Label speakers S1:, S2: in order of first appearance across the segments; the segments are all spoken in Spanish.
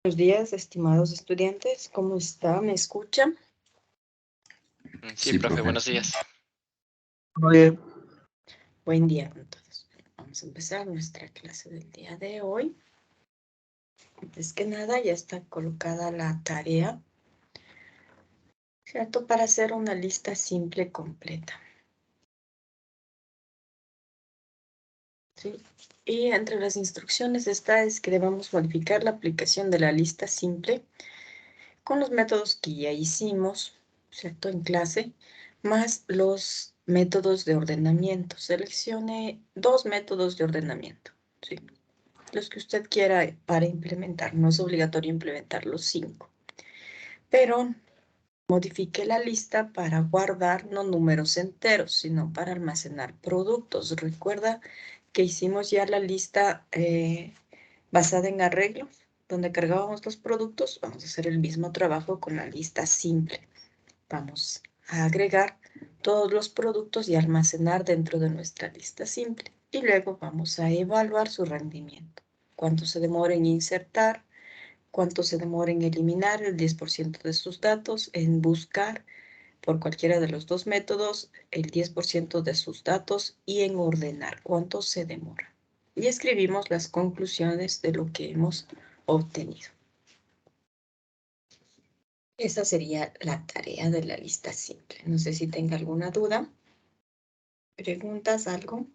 S1: Buenos días, estimados estudiantes. ¿Cómo está? ¿Me escuchan?
S2: Sí, profe, buenos días.
S3: Oye,
S1: Buen día con todos. Vamos a empezar nuestra clase del día de hoy. Antes que nada, ya está colocada la tarea, ¿cierto? Para hacer una lista simple completa. ¿Sí? Y entre las instrucciones está es que debemos modificar la aplicación de la lista simple con los métodos que ya hicimos, ¿cierto? En clase, más los métodos de ordenamiento. Seleccione 2 métodos de ordenamiento, ¿sí? Los que usted quiera para implementar. No es obligatorio implementar los 5. Pero modifique la lista para guardar no números enteros, sino para almacenar productos. Recuerda que hicimos ya la lista basada en arreglos, donde cargábamos los productos. Vamos a hacer el mismo trabajo con la lista simple. Vamos a agregar todos los productos y almacenar dentro de nuestra lista simple. Y luego vamos a evaluar su rendimiento. Cuánto se demora en insertar, cuánto se demora en eliminar el 10% de sus datos, en buscar por cualquiera de los 2 métodos el 10% de sus datos y en ordenar cuánto se demora. Y escribimos las conclusiones de lo que hemos obtenido. Esa sería la tarea de la lista simple. No sé si tenga alguna duda, preguntas, algo.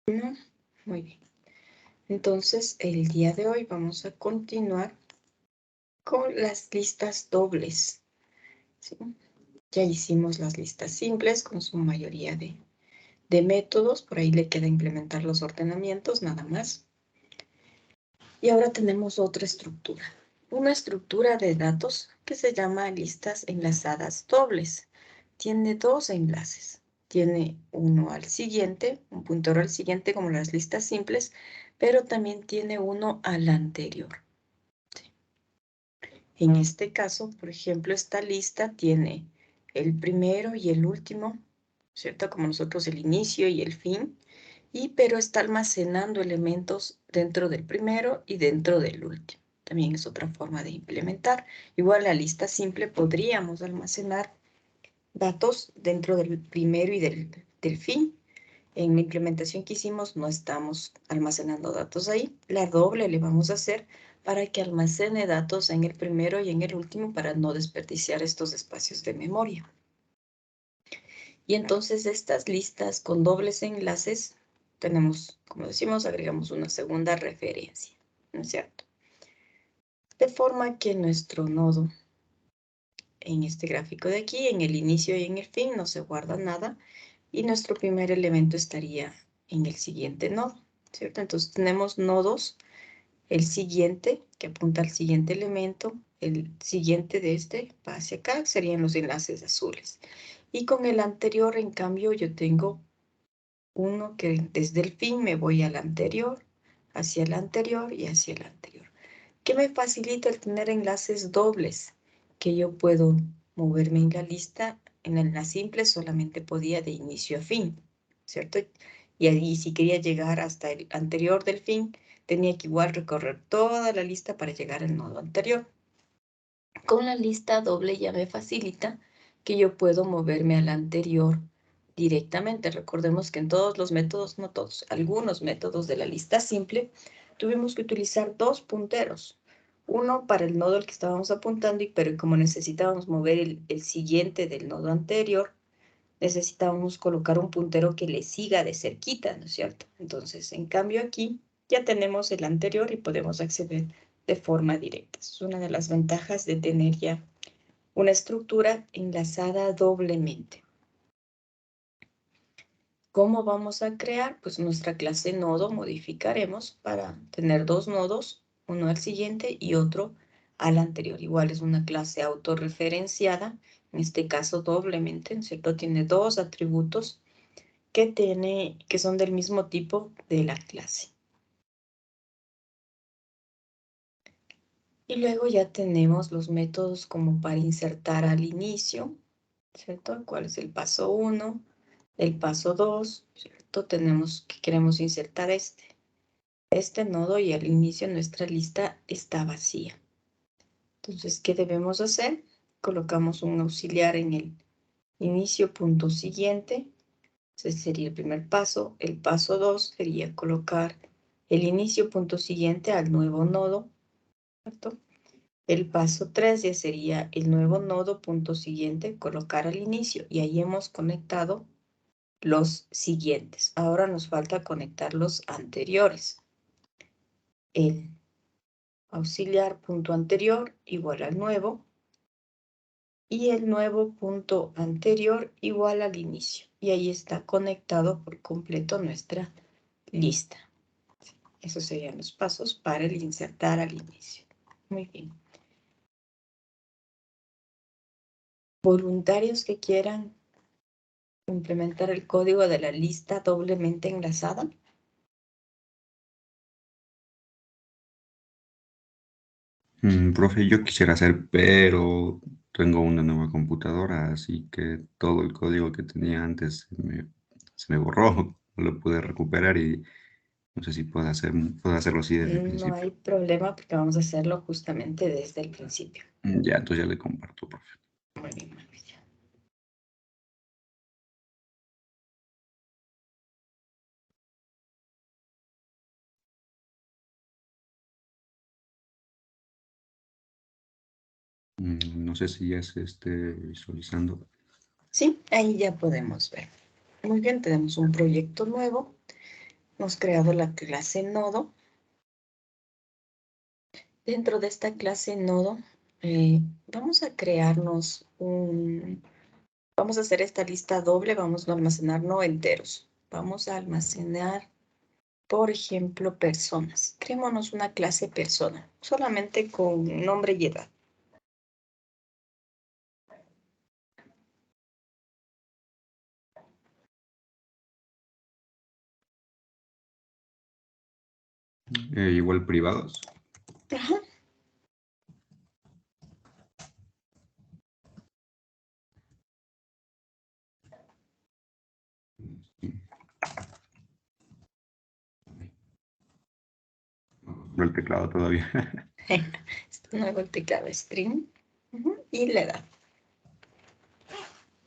S1: No, muy bien. Entonces, el día de hoy vamos a continuar con las listas dobles. ¿Sí? Ya hicimos las listas simples con su mayoría de métodos. Por ahí le queda implementar los ordenamientos, nada más. Y ahora tenemos otra estructura. Una estructura de datos que se llama listas enlazadas dobles. Tiene 2 enlaces. Tiene uno al siguiente, un puntero al siguiente como las listas simples, pero también tiene uno al anterior. ¿Sí? En este caso, por ejemplo, esta lista tiene el primero y el último, ¿cierto? Como nosotros el inicio y el fin, pero está almacenando elementos dentro del primero y dentro del último. También es otra forma de implementar. Igual la lista simple podríamos almacenar datos dentro del primero y del fin. En la implementación que hicimos no estamos almacenando datos ahí. La doble le vamos a hacer para que almacene datos en el primero y en el último para no desperdiciar estos espacios de memoria. Y entonces estas listas con dobles enlaces tenemos, como decimos, agregamos una segunda referencia, ¿no es cierto? De forma que nuestro nodo en este gráfico de aquí, en el inicio y en el fin, no se guarda nada y nuestro primer elemento estaría en el siguiente nodo, ¿cierto? Entonces tenemos nodos, el siguiente que apunta al siguiente elemento, el siguiente de este va hacia acá, serían los enlaces azules. Y con el anterior, en cambio, yo tengo uno que desde el fin me voy al anterior, hacia el anterior y hacia el anterior. ¿Qué me facilita el tener enlaces dobles? Que yo puedo moverme en la lista, en la simple solamente podía de inicio a fin, ¿cierto? Y ahí si quería llegar hasta el anterior del fin, tenía que igual recorrer toda la lista para llegar al nodo anterior. Con la lista doble ya me facilita que yo puedo moverme al anterior directamente. Recordemos que en todos los métodos, no todos, algunos métodos de la lista simple, tuvimos que utilizar 2 punteros. Uno para el nodo al que estábamos apuntando, pero como necesitábamos mover el siguiente del nodo anterior, necesitábamos colocar un puntero que le siga de cerquita, ¿no es cierto? Entonces, en cambio aquí ya tenemos el anterior y podemos acceder de forma directa. Es una de las ventajas de tener ya una estructura enlazada doblemente. ¿Cómo vamos a crear? Pues nuestra clase nodo modificaremos para tener 2 nodos, uno al siguiente y otro al anterior. Igual es una clase autorreferenciada, en este caso doblemente, ¿no es cierto? Tiene 2 atributos que son del mismo tipo de la clase. Y luego ya tenemos los métodos como para insertar al inicio, ¿cierto? ¿Cuál es el paso 1? El paso 2, ¿cierto? Tenemos que queremos insertar este. este nodo y al inicio nuestra lista está vacía. Entonces, ¿qué debemos hacer? Colocamos un auxiliar en el inicio punto siguiente. Ese sería el primer paso. El paso 2 sería colocar el inicio punto siguiente al nuevo nodo, ¿cierto? El paso 3 ya sería el nuevo nodo punto siguiente, colocar al inicio. Y ahí hemos conectado los siguientes. Ahora nos falta conectar los anteriores. El auxiliar punto anterior igual al nuevo. Y el nuevo punto anterior igual al inicio. Y ahí está conectado por completo nuestra lista. Esos serían los pasos para el insertar al inicio. Muy bien. Voluntarios que quieran implementar el código de la lista doblemente enlazada.
S4: Profe, yo quisiera hacer, pero tengo una nueva computadora, así que todo el código que tenía antes se me borró, no lo pude recuperar y no sé si puedo hacerlo así desde el
S1: No
S4: principio.
S1: hay problema porque vamos a hacerlo justamente desde el principio.
S4: Ya, entonces ya le comparto, profe.
S1: Muy bien, maravilla.
S4: No sé si ya se esté visualizando.
S1: Sí, ahí ya podemos ver. Muy bien, tenemos un proyecto nuevo. Hemos creado la clase nodo. Dentro de esta clase nodo, vamos a crearnos vamos a hacer esta lista doble, vamos a almacenar no enteros. Vamos a almacenar, por ejemplo, personas. Creémonos una clase persona, solamente con nombre y edad.
S4: Igual privados.
S1: Ajá.
S4: No el teclado todavía.
S1: Este nuevo el teclado string. Y la edad.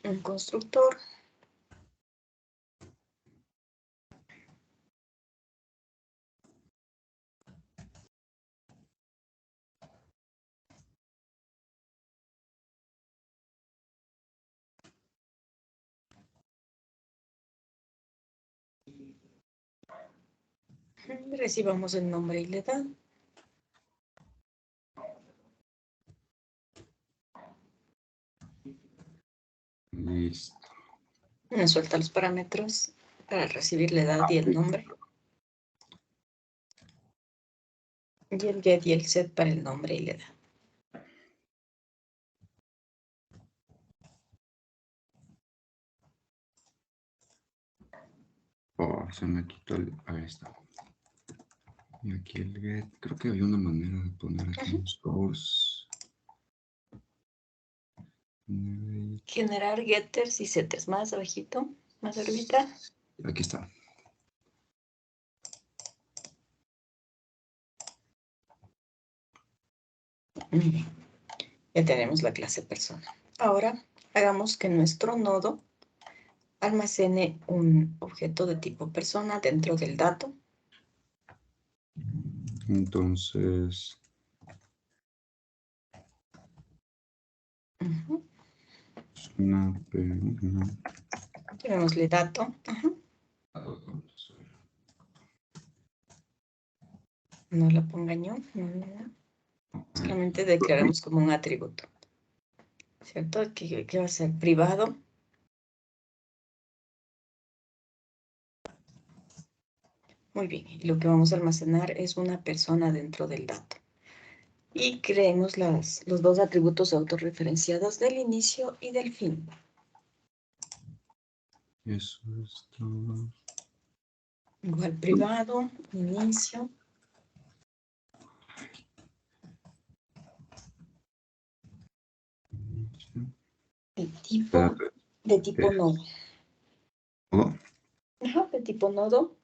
S1: Un constructor. Recibamos el nombre y la edad.
S4: Listo.
S1: Me suelta los parámetros para recibir la edad y el nombre. Y el get y el set para el nombre y la edad.
S4: Oh, se me quitó ahí está. Y aquí el get. Creo que había una manera de poner aquí un source.
S1: Generar getters y setters. Más abajito, más arribita.
S4: Aquí está.
S1: Ya tenemos la clase persona. Ahora hagamos que nuestro nodo almacene un objeto de tipo persona dentro del dato.
S4: Entonces,
S1: Llamémosle dato. No la ponga yo. No. Solamente declaramos como un atributo. ¿Cierto? Que va a ser privado. Muy bien. Y lo que vamos a almacenar es una persona dentro del dato. Y creemos los dos atributos autorreferenciados del inicio y del fin.
S4: eso es todo.
S1: Igual privado, inicio. De tipo nodo.
S4: ¿Todo?
S1: Ajá, de tipo nodo.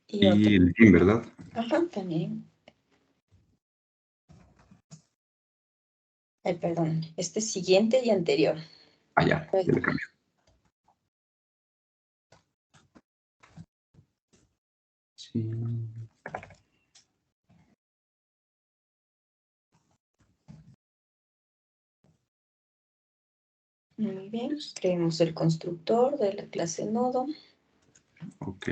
S1: Y otro.
S4: el fin, ¿verdad?
S1: Ajá, también. Perdón, este siguiente y anterior.
S4: Ah, ya le cambio. Sí.
S1: Muy bien, creemos el constructor de la clase nodo.
S4: Ok.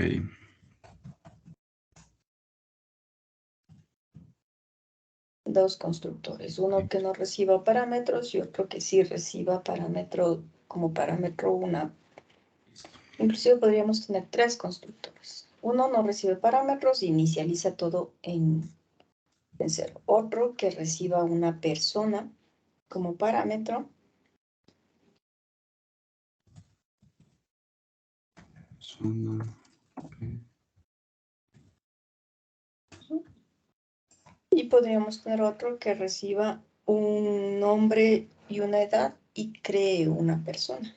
S1: Dos constructores, uno que no reciba parámetros y otro que sí reciba parámetro, como parámetro una. Inclusive podríamos tener tres constructores. Uno no recibe parámetros e inicializa todo en cero. Otro que reciba una persona como parámetro. Y podríamos tener otro que reciba un nombre y una edad y cree una persona.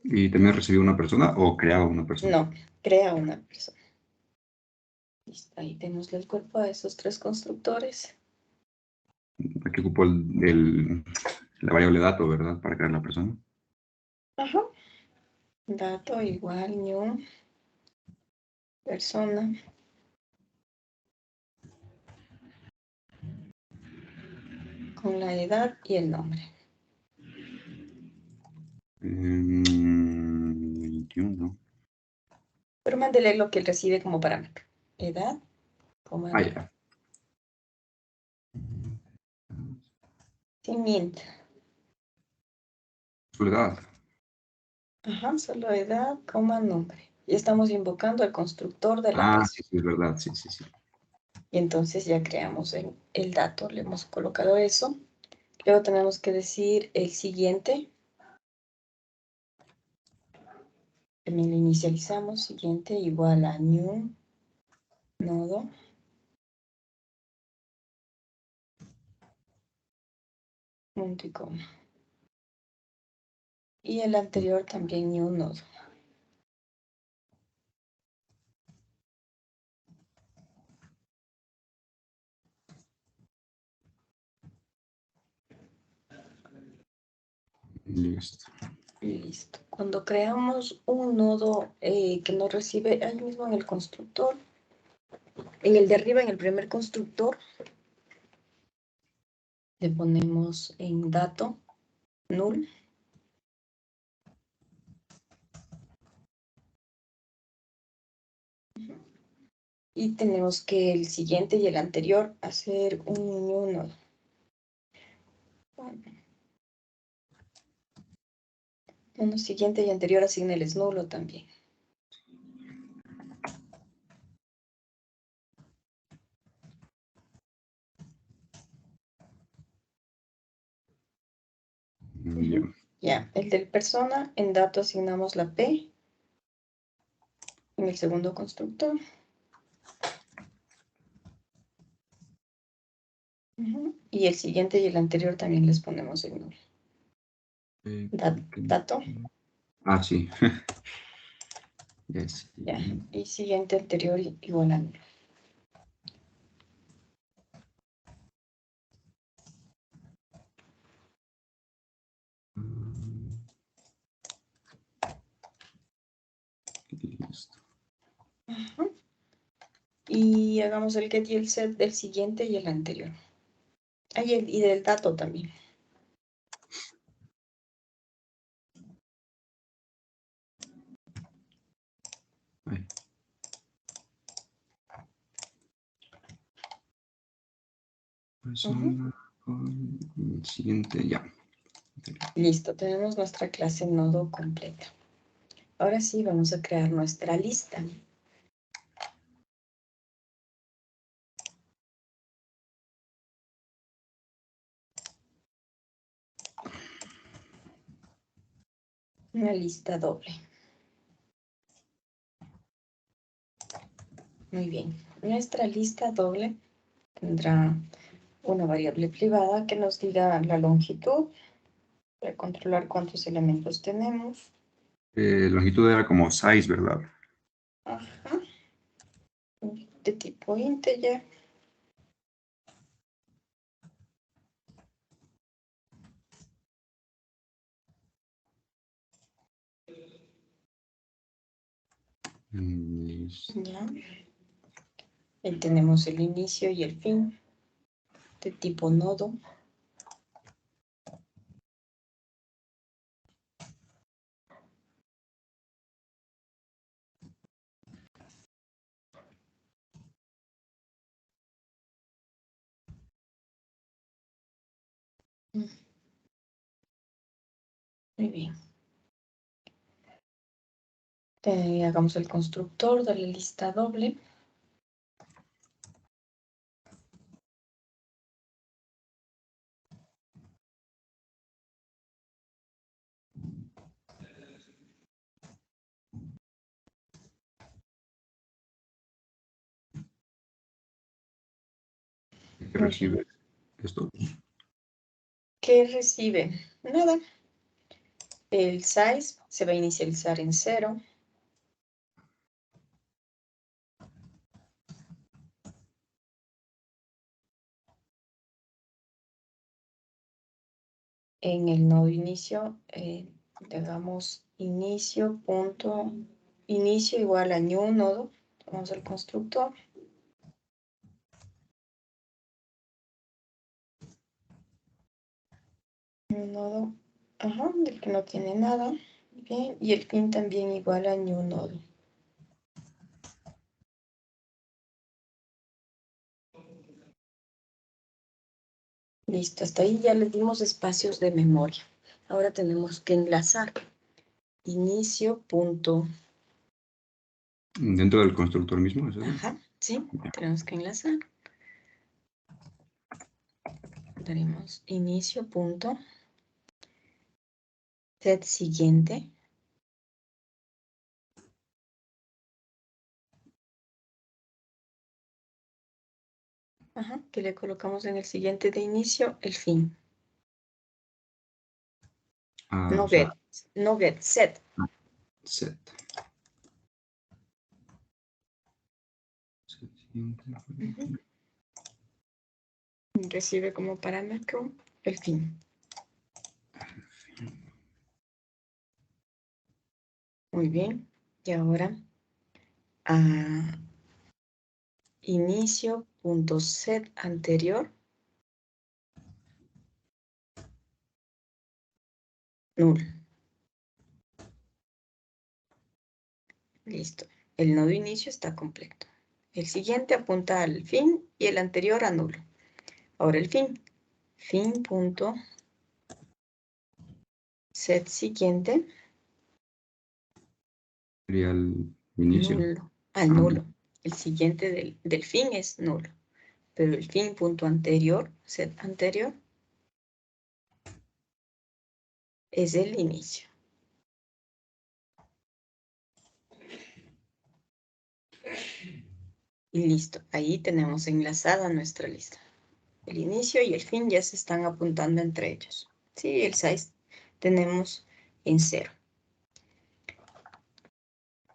S4: ¿Y también recibió una persona o creaba una persona?
S1: No, crea una persona. Listo, ahí tenemos el cuerpo de esos tres constructores.
S4: Aquí ocupo la variable dato, ¿verdad? Para crear la persona.
S1: Ajá. Dato igual new persona. Con la edad y el nombre.
S4: 21.
S1: Pero mándele lo que él recibe como parámetro. Edad, coma.
S4: Ah, ya.
S1: Sin mint.
S4: Soledad.
S1: Ajá, solo edad, coma, nombre. Y estamos invocando el constructor de la
S4: Ah,
S1: persona.
S4: sí, sí, es verdad. Sí, sí, sí.
S1: Y entonces ya creamos el dato, le hemos colocado eso. Luego tenemos que decir el siguiente. También lo inicializamos, siguiente igual a new nodo. Punto y coma. Y el anterior también new nodo.
S4: Listo.
S1: Listo. Cuando creamos un nodo que no recibe, ahí mismo en el constructor, en el de arriba, en el primer constructor, le ponemos en dato null. Y tenemos que el siguiente y el anterior hacer un new nodo. Bueno, siguiente y anterior asignarles nulo también.
S4: Ya.
S1: Ya, el del persona, en dato asignamos la P. En el segundo constructor. Y el siguiente y el anterior también les ponemos el nulo. Dato.
S4: Ah, sí. Yes.
S1: Ya, y siguiente anterior igual a nulo.
S4: Listo.
S1: Y hagamos el get y el set del siguiente y el anterior. Ah, y del dato también.
S4: Ahí. Persona con el siguiente, ya.
S1: Listo, tenemos nuestra clase nodo completa. Ahora sí, vamos a crear nuestra lista. Una lista doble. Muy bien. Nuestra lista doble tendrá una variable privada que nos diga la longitud para controlar cuántos elementos tenemos.
S4: Longitud era como size, ¿verdad?
S1: Ajá. De tipo integer.
S4: Listo.
S1: Ya. Ahí tenemos el inicio y el fin de tipo nodo. Muy bien. Hagamos el constructor de la lista doble.
S4: ¿Qué recibe esto?
S1: ¿Qué recibe? Nada. El size se va a inicializar en 0. En el nodo inicio, le damos inicio igual a new nodo. Vamos al constructor. Un nodo, ajá, del que no tiene nada. Bien, y el fin también igual a new nodo. Listo, hasta ahí ya le dimos espacios de memoria. Ahora tenemos que enlazar. Inicio punto.
S4: ¿Dentro del constructor mismo? ¿Es eso?
S1: Ajá, sí, tenemos que enlazar. Daremos inicio punto. Set siguiente. Ajá, que le colocamos en el siguiente de inicio el fin. No
S4: O sea,
S1: get, no get, set.
S4: set.
S1: Ujú. Recibe como parámetro el fin. Muy bien. Y ahora a inicio.set anterior. Null. Listo. El nodo inicio está completo. El siguiente apunta al fin y el anterior a nulo. Ahora el fin. Fin.set siguiente.
S4: Sería el inicio.
S1: Nulo. Al nulo. El siguiente del fin es nulo. Pero el fin punto anterior, set anterior, es el inicio. Y listo. Ahí tenemos enlazada nuestra lista. El inicio y el fin ya se están apuntando entre ellos. Sí, el size tenemos en 0.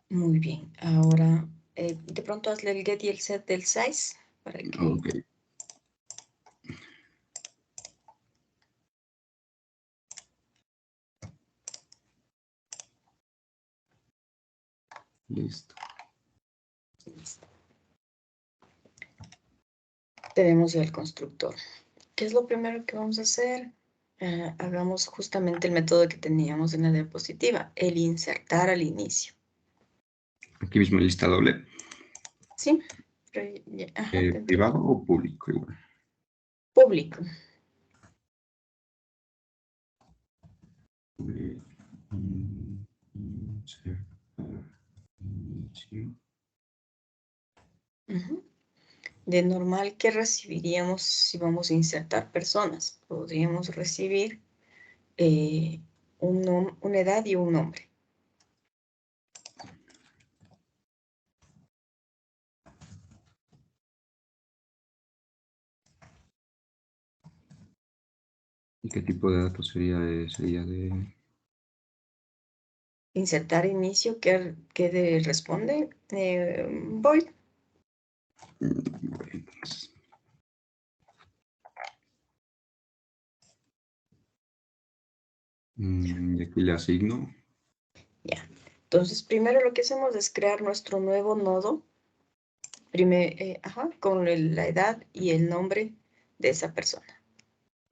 S1: Muy bien. Ahora, de pronto hazle el get y el set del size para que...
S4: Ok. Listo.
S1: Listo. Tenemos ya el constructor. ¿Qué es lo primero que vamos a hacer? Hagamos justamente el método que teníamos en la diapositiva, el insertar al inicio.
S4: Aquí mismo lista doble.
S1: ¿Sí? Ajá,
S4: ¿Privado o público? Igual.
S1: público. Ujú. De normal, ¿qué recibiríamos si vamos a insertar personas? Podríamos recibir una edad y un nombre.
S4: ¿Y qué tipo de datos sería de...
S1: Insertar inicio, ¿qué responde? Void.
S4: Bueno, y aquí le asigno.
S1: Ya. Entonces, primero lo que hacemos es crear nuestro nuevo nodo. Con la edad y el nombre de esa persona.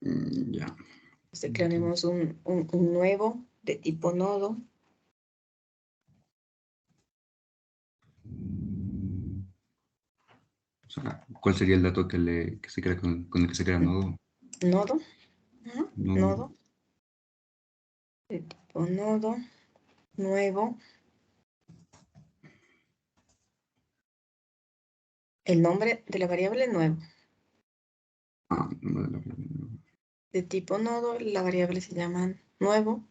S4: Ya.
S1: Entonces, declaremos un nuevo de tipo nodo.
S4: O sea, ¿cuál sería el dato que se crea con el que se crea nodo?
S1: Nodo.
S4: No,
S1: Nodo. De tipo nodo. Nuevo. El nombre de la variable nuevo.
S4: no,
S1: De tipo nodo, la variable se llama nuevo.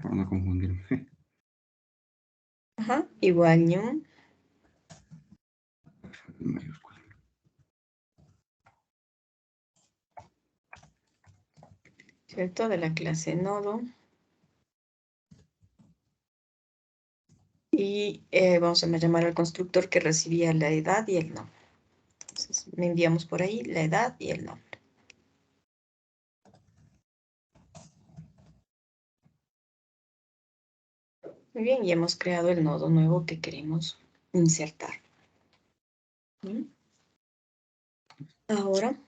S4: para no confundirme.
S1: Igual new.
S4: En mayúscula.
S1: ¿Cierto? De la clase nodo. Y vamos a llamar al constructor que recibía la edad y el nombre. Entonces, me enviamos por ahí la edad y el nombre. Muy bien, y hemos creado el nodo nuevo que queremos insertar. ¿Mm? Ahora,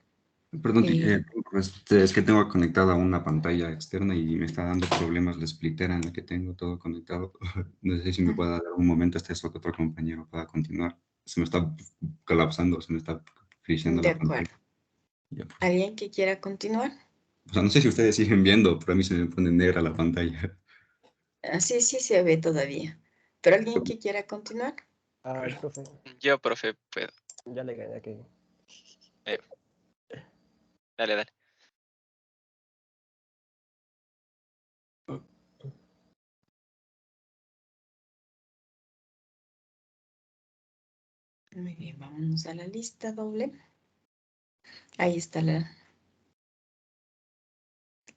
S4: Perdón, es que tengo conectada una pantalla externa y me está dando problemas la splittera en la que tengo todo conectado. No sé si me pueda dar un momento hasta eso que otro compañero pueda continuar. Se me está colapsando, se me está friseando
S1: de
S4: la pantalla.
S1: acuerdo.
S4: Ya, pues.
S1: ¿Alguien que quiera continuar?
S4: O sea, no sé si ustedes siguen viendo, pero a mí se me pone negra la pantalla.
S1: Así sí se ve todavía. ¿Pero alguien que quiera continuar?
S3: Ah, profe,
S2: Yo, profe, puedo.
S3: ya le gané aquí.
S2: Eh, dale, dale.
S1: Muy bien, vámonos a la lista doble. Ahí está la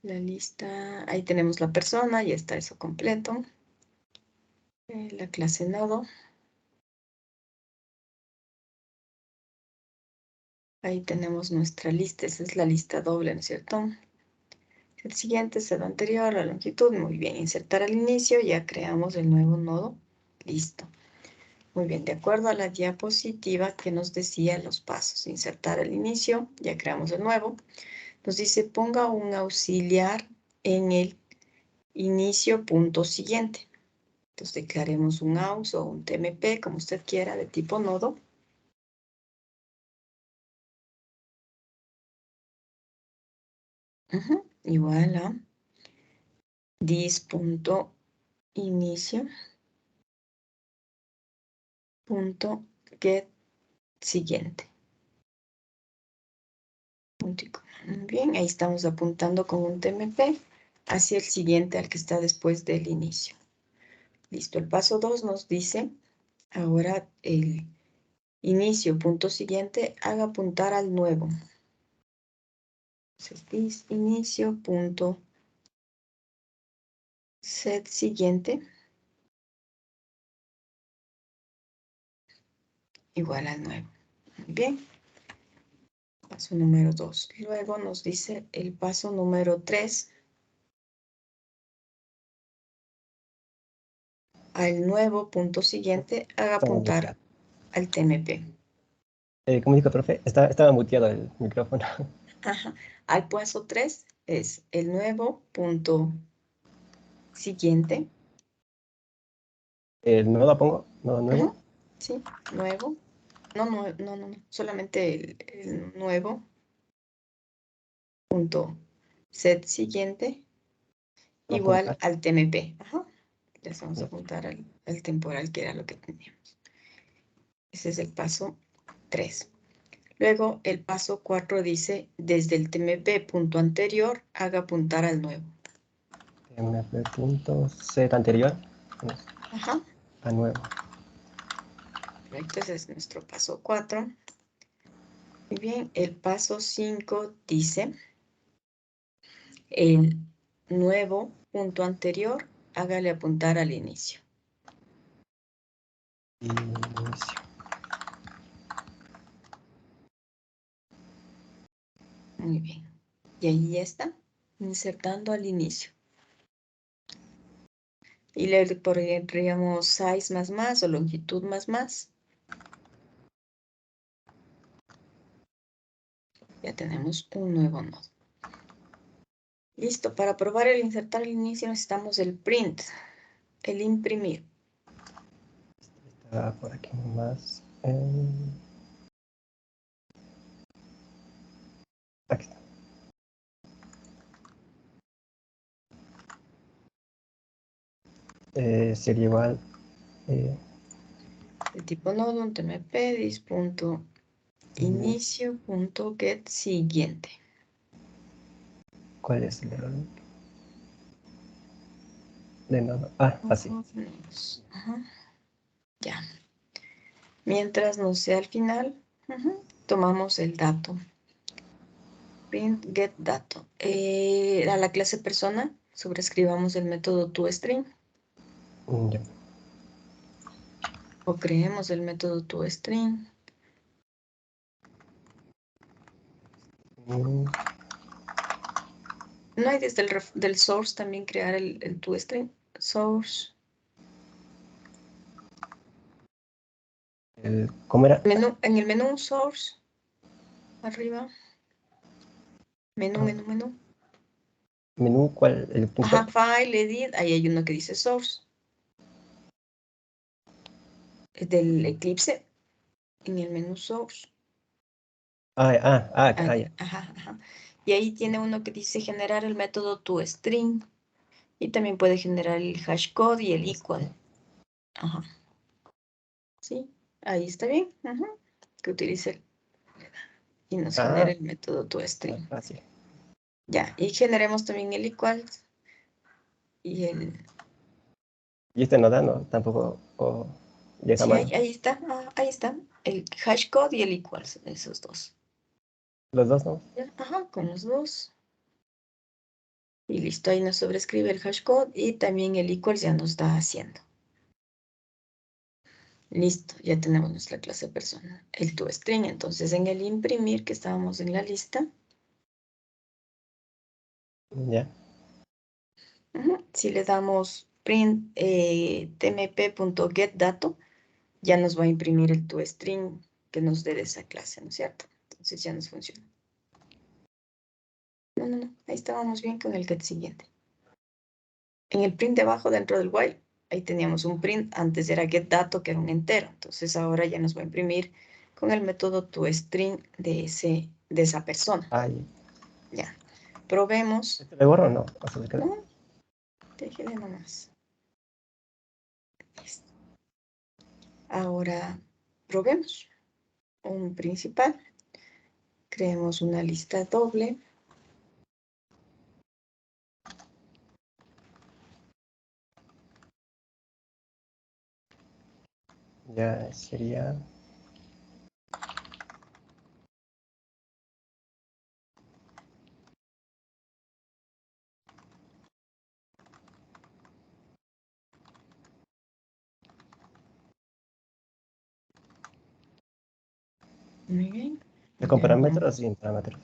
S1: lista. Ahí tenemos la persona, ya está eso completo. La clase nodo. Ahí tenemos nuestra lista, esa es la lista doble, ¿no es cierto? El siguiente es el anterior, la longitud, muy bien. Insertar al inicio, ya creamos el nuevo nodo. Listo. Muy bien, de acuerdo a la diapositiva que nos decía los pasos. Insertar al inicio, ya creamos el nuevo. Nos dice ponga un auxiliar en el inicio punto siguiente. Entonces declaremos un aux o un TMP, como usted quiera, de tipo nodo. Igual a dis.inicio punto get siguiente. Punto y coma. Muy bien, ahí estamos apuntando con un TMP hacia el siguiente al que está después del inicio. Listo, el paso 2 nos dice, ahora el inicio punto siguiente haga apuntar al nuevo. Entonces, inicio punto set siguiente igual al nuevo. Muy bien. Paso número 2. Luego nos dice el paso número 3. Al nuevo punto siguiente haga
S3: Estaba
S1: apuntar
S3: muteado.
S1: al TMP.
S3: ¿Cómo dijo, profe? Estaba muteado el micrófono.
S1: Ajá. Al paso 3 es el nuevo punto siguiente.
S3: ¿No lo pongo? ¿No nuevo?
S1: Ajá. Sí, nuevo. No, solamente el nuevo punto set siguiente
S3: ¿Va a
S1: igual
S3: apuntar?
S1: al TMP. Ajá. Les vamos a
S3: Ya.
S1: apuntar al temporal que era lo que teníamos. Ese es el paso 3. Luego el paso 4 dice, desde el TMP punto anterior, haga apuntar al nuevo.
S3: TMP.set anterior.
S1: Ajá.
S3: A nuevo.
S1: Perfecto, ese es nuestro paso 4. Muy bien, el paso 5 dice, el nuevo punto anterior, hágale apuntar al inicio.
S3: Inicio.
S1: Muy bien. Y ahí ya está, insertando al inicio. Y le pondríamos size más o longitud más. Ya tenemos un nuevo nodo. Listo, para probar el insertar al inicio necesitamos el print, el imprimir.
S3: Está por aquí más. Aquí está. Sería igual.
S1: El tipo nodo, un tmp, dis.inicio.get siguiente.
S3: ¿Cuál es el error? De nodo. Ah, así.
S1: Ajá. Ya. Mientras no sea al final, tomamos el dato. Print get dato. A la clase persona sobrescribamos el método toString
S3: Ya.
S1: o creemos el método toString. No hay desde del source también crear el toString. Source.
S3: ¿Cómo era?
S1: Menú, en el menú source. Arriba. Menú.
S3: Menú, ¿cuál? El
S1: Ajá,
S3: principal.
S1: file, edit. Ahí hay uno que dice source. Es del Eclipse. En el menú source.
S3: Ya.
S1: Ajá. Y ahí tiene uno que dice generar el método toString. Y también puede generar el hashcode y el equal. Ajá. Sí, ahí está bien. Ajá. Que utilice y nos genera el método toString.
S3: Fácil.
S1: Ya, y generemos también el equal y el...
S3: Y este no da, ¿no? Tampoco. Ya está
S1: Sí,
S3: mal.
S1: ahí está. Ahí está. El hashcode y el equal, esos dos.
S3: Los dos, ¿no?
S1: Ya, ajá, con los dos. Y listo, ahí nos sobrescribe el hashcode y también el equals ya nos está haciendo. Listo, ya tenemos nuestra clase persona. El toString, entonces en el imprimir que estábamos en la lista,
S3: Ya.
S1: si le damos print tmp.getDato, ya nos va a imprimir el toString que nos dé de esa clase, ¿no es cierto? Entonces ya nos funciona. No, ahí estábamos bien con el get siguiente. En el print debajo, dentro del while, ahí teníamos un print, antes era getDato, que era un entero, entonces ahora ya nos va a imprimir con el método toString de esa persona.
S3: Ahí.
S1: Ya, probemos.
S3: ¿Este le borro o no? ¿O se le queda?
S1: No, déjele nomás. Listo. Ahora probemos un principal. Creemos una lista doble.
S3: Ya sería.
S1: Muy bien.
S3: ¿Con
S1: Ya
S3: parámetros o
S1: vamos.
S3: sin parámetros?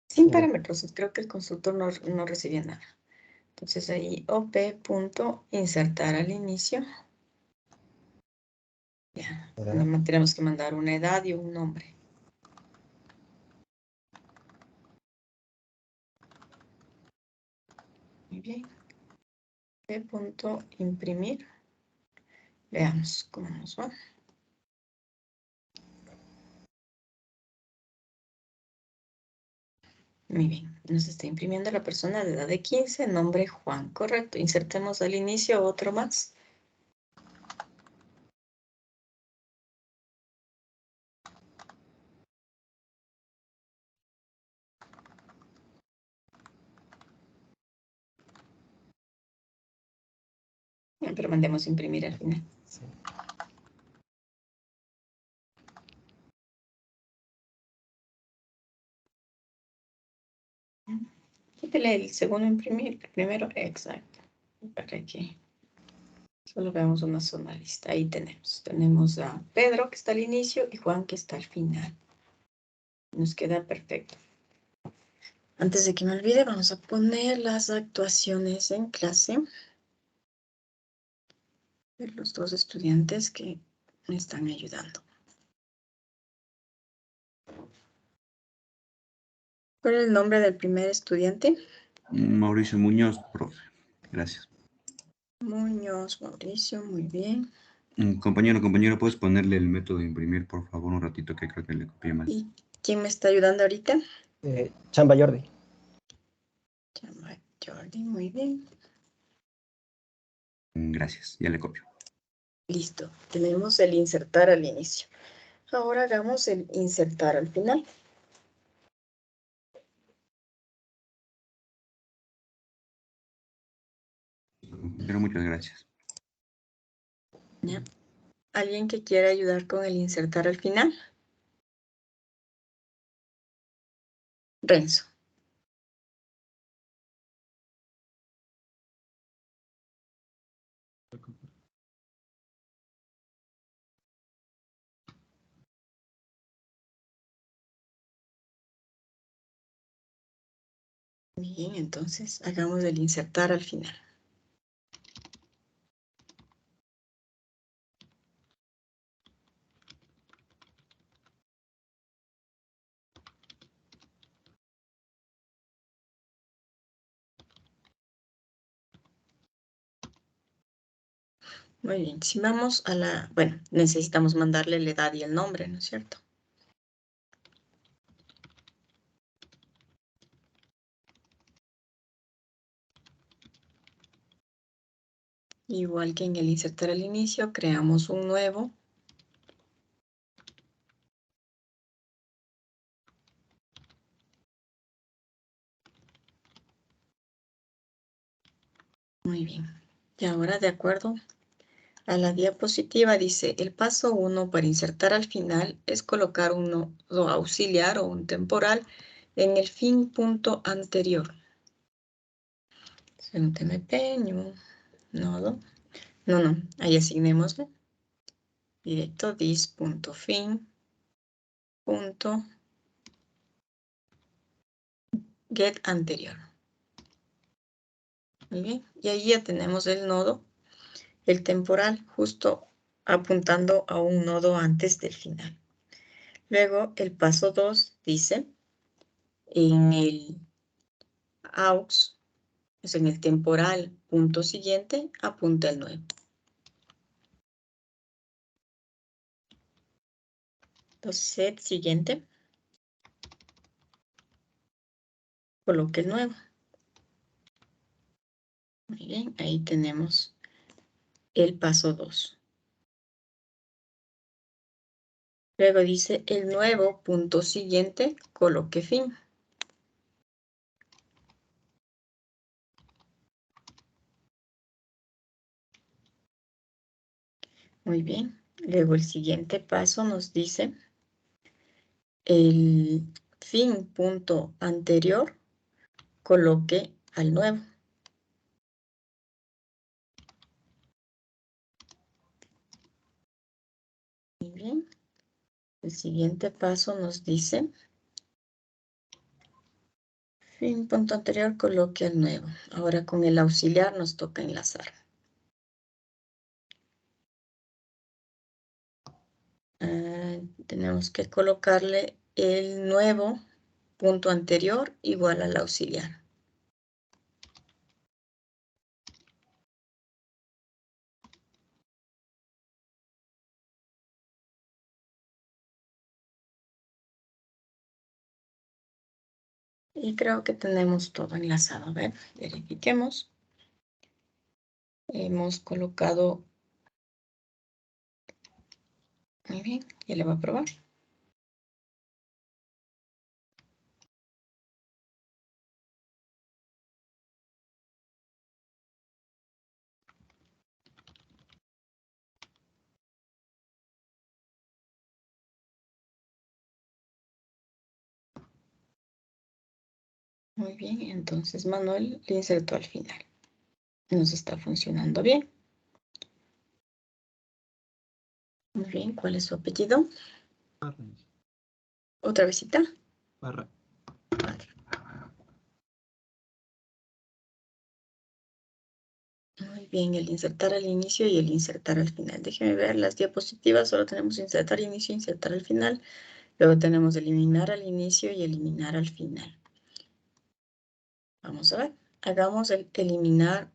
S1: Sin
S3: Ya.
S1: parámetros. Creo que el constructor no recibía nada. Entonces ahí op.insertar al inicio. Ya.
S3: ¿Verdad?
S1: Tenemos que mandar una edad y un nombre. Muy bien. P.imprimir. Veamos cómo nos va. Muy bien, nos está imprimiendo la persona de edad de 15, nombre Juan, correcto. Insertemos al inicio otro más. Pero mandemos imprimir al final.
S3: Sí.
S1: Quítale el segundo imprimir, el primero, exacto. Para que solo veamos una sola lista. Ahí tenemos. Tenemos a Pedro, que está al inicio, y Juan, que está al final. Nos queda perfecto. Antes de que me olvide, vamos a poner las actuaciones en clase de los dos estudiantes que me están ayudando. ¿Cuál es el nombre del primer estudiante?
S4: Mauricio Muñoz, profe. Gracias.
S1: Muñoz, Mauricio, muy bien.
S4: Compañero, ¿puedes ponerle el método de imprimir, por favor, un ratito que creo que le copié mal?
S1: ¿Y quién me está ayudando ahorita?
S3: Chamba Jordi.
S1: Chama Jordi, muy bien.
S4: Gracias, ya le copio.
S1: Listo, tenemos el insertar al inicio. Ahora hagamos el insertar al final.
S4: Compañero, muchas gracias.
S1: ¿Ya? ¿Alguien que quiera ayudar con el insertar al final? Renzo. Bien, entonces hagamos el insertar al final. Muy bien, si vamos a la... Bueno, necesitamos mandarle la edad y el nombre, ¿no es cierto? Igual que en el insertar al inicio, creamos un nuevo. Muy bien. Y ahora, de acuerdo a la diapositiva, dice, el paso 1 para insertar al final es colocar un nodo auxiliar o un temporal en el fin punto anterior. Un TMP, nodo. No, ahí asignémosle. Directo dis.fin. Get anterior. Muy bien. Y ahí ya tenemos el nodo, el temporal, justo apuntando a un nodo antes del final. Luego, el paso 2 dice, en el aux, es en el temporal punto siguiente, apunta el nuevo. Entonces, set siguiente, coloque el nuevo. Muy bien, ahí tenemos el paso 2. Luego dice el nuevo punto siguiente, coloque fin. Muy bien. Luego el siguiente paso nos dice el fin punto anterior, coloque al nuevo. Muy bien. El siguiente paso nos dice fin punto anterior, coloque al nuevo. Ahora con el auxiliar nos toca enlazar. Tenemos que colocarle el nuevo punto anterior igual al auxiliar. Y creo que tenemos todo enlazado. A ver, verifiquemos. Hemos colocado... Muy bien, ya le voy a probar. Muy bien, entonces Manuel le insertó al final. Nos está funcionando bien. Muy bien, ¿cuál es su apellido?
S3: Barra.
S1: ¿Otra visita?
S3: Barra.
S1: Muy bien, el insertar al inicio y el insertar al final. Déjenme ver las diapositivas. Solo tenemos insertar inicio, insertar al final. Luego tenemos eliminar al inicio y eliminar al final. Vamos a ver. Hagamos el eliminar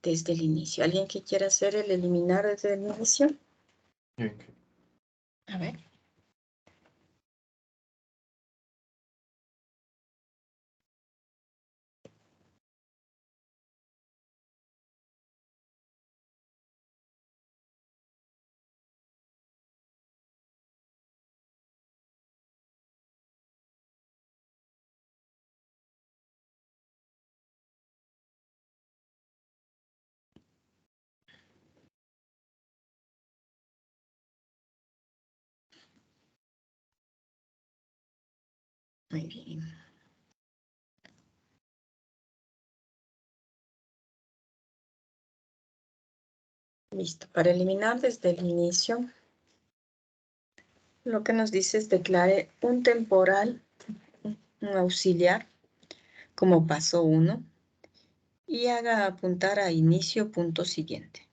S1: desde el inicio. ¿Alguien que quiera hacer el eliminar desde el inicio? A ver. Muy bien. Listo. Para eliminar desde el inicio, lo que nos dice es declare un temporal, un auxiliar, como paso 1, y haga apuntar a inicio punto siguiente.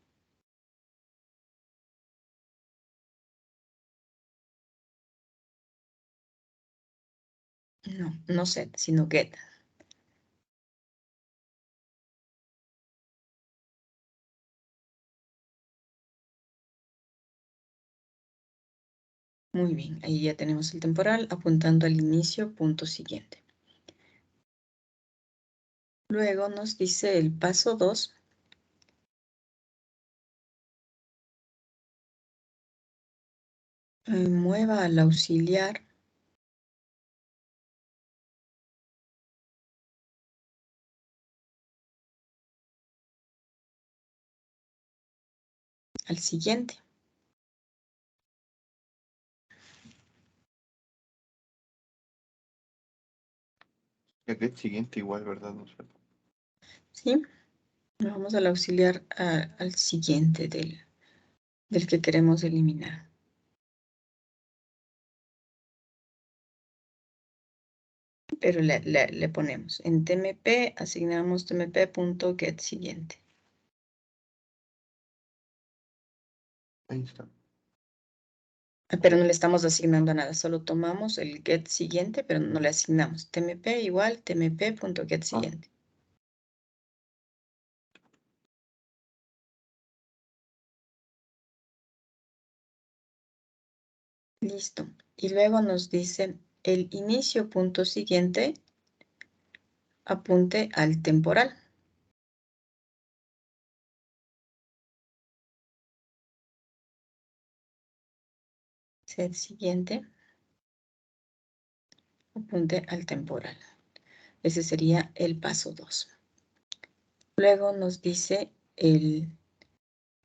S1: No set, sino get. Muy bien, ahí ya tenemos el temporal apuntando al inicio punto siguiente. Luego nos dice el paso 2. Mueva al auxiliar al siguiente.
S5: El get siguiente igual, ¿verdad? No sé.
S1: ¿Sí? Vamos al auxiliar al siguiente del que queremos eliminar. Pero le ponemos en tmp, asignamos tmp.getSiguiente.
S5: Ahí está.
S1: Pero no le estamos asignando nada, solo tomamos el getSiguiente, pero no le asignamos. tmp igual tmp.getSiguiente. Listo. Y luego nos dice el inicio punto siguiente apunte al temporal. Set siguiente apunte al temporal. Ese sería el paso 2. Luego nos dice el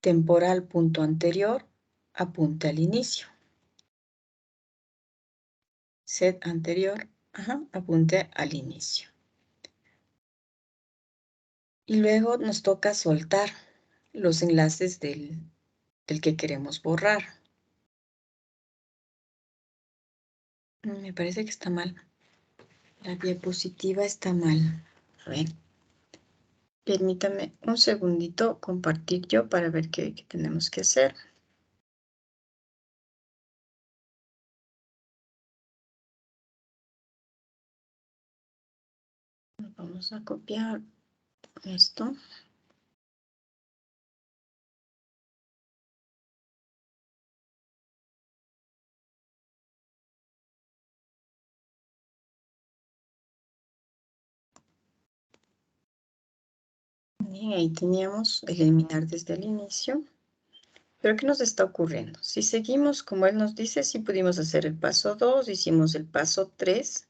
S1: temporal punto anterior apunte al inicio. Set anterior, apunte al inicio. Y luego nos toca soltar los enlaces del que queremos borrar. Me parece que está mal. La diapositiva está mal. A ver. Permítame un segundito compartir yo para ver qué tenemos que hacer. Vamos a copiar esto. Bien, ahí teníamos eliminar desde el inicio. Pero ¿qué nos está ocurriendo? Si seguimos como él nos dice, sí pudimos hacer el paso 2, hicimos el paso 3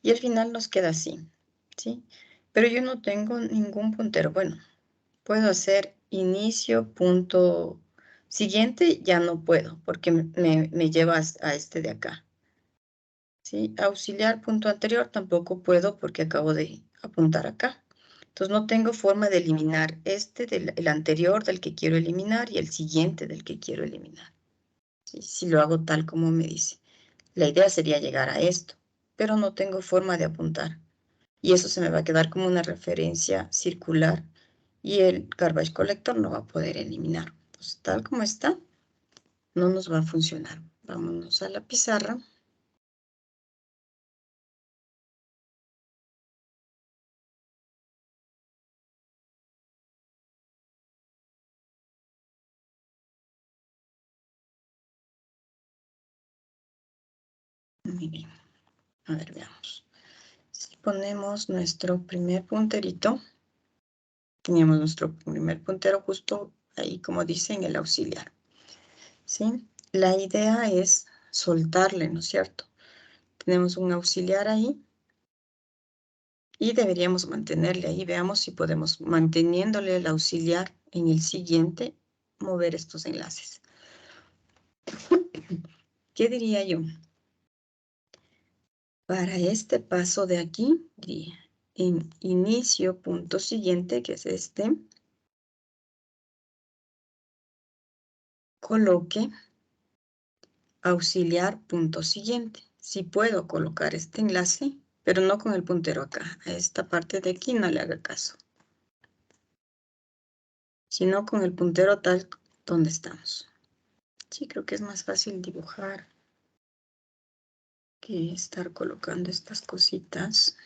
S1: y al final nos queda así, ¿sí? Pero yo no tengo ningún puntero. Bueno, puedo hacer inicio punto siguiente, ya no puedo porque me lleva a este de acá. ¿Sí? Auxiliar punto anterior tampoco puedo porque acabo de apuntar acá. Entonces no tengo forma de eliminar el anterior del que quiero eliminar y el siguiente del que quiero eliminar. ¿Sí? Si lo hago tal como me dice. La idea sería llegar a esto, pero no tengo forma de apuntar. Y eso se me va a quedar como una referencia circular y el garbage collector no va a poder eliminar. Entonces, tal como está, no nos va a funcionar. Vámonos a la pizarra. Muy bien. A ver, veamos. Si ponemos nuestro primer punterito, teníamos nuestro primer puntero justo ahí, como dice, en el auxiliar. ¿Sí? La idea es soltarle, ¿no es cierto? Tenemos un auxiliar ahí y deberíamos mantenerle ahí. Veamos si podemos, manteniéndole el auxiliar en el siguiente, mover estos enlaces. ¿Qué diría yo? Para este paso de aquí, diría, en inicio punto siguiente, que es este, coloque auxiliar punto siguiente. Si puedo colocar este enlace, pero no con el puntero acá. A esta parte de aquí no le haga caso. Sino con el puntero tal donde estamos. Sí, creo que es más fácil dibujar que estar colocando estas cositas.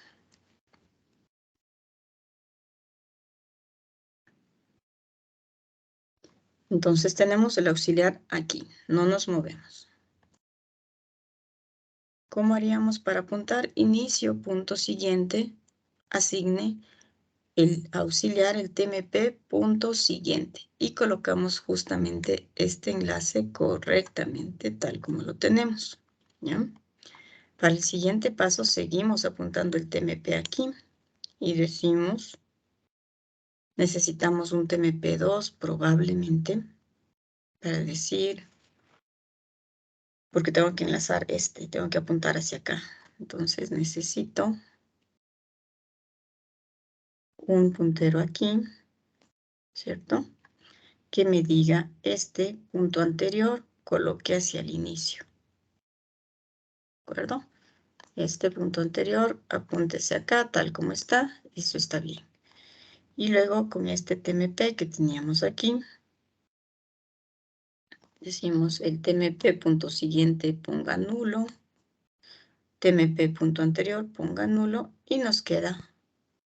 S1: Entonces tenemos el auxiliar aquí, no nos movemos. ¿Cómo haríamos para apuntar? Inicio, punto siguiente, asigne el auxiliar, el TMP, punto siguiente. Y colocamos justamente este enlace correctamente, tal como lo tenemos. ¿Ya? Para el siguiente paso seguimos apuntando el TMP aquí y decimos, necesitamos un TMP2 probablemente para decir, porque tengo que enlazar tengo que apuntar hacia acá. Entonces necesito un puntero aquí, ¿cierto? Que me diga este punto anterior, coloque hacia el inicio. ¿De acuerdo? Este punto anterior, apúntese acá, tal como está, eso está bien. Y luego con este TMP que teníamos aquí, decimos el TMP punto siguiente ponga nulo, TMP punto anterior ponga nulo y nos queda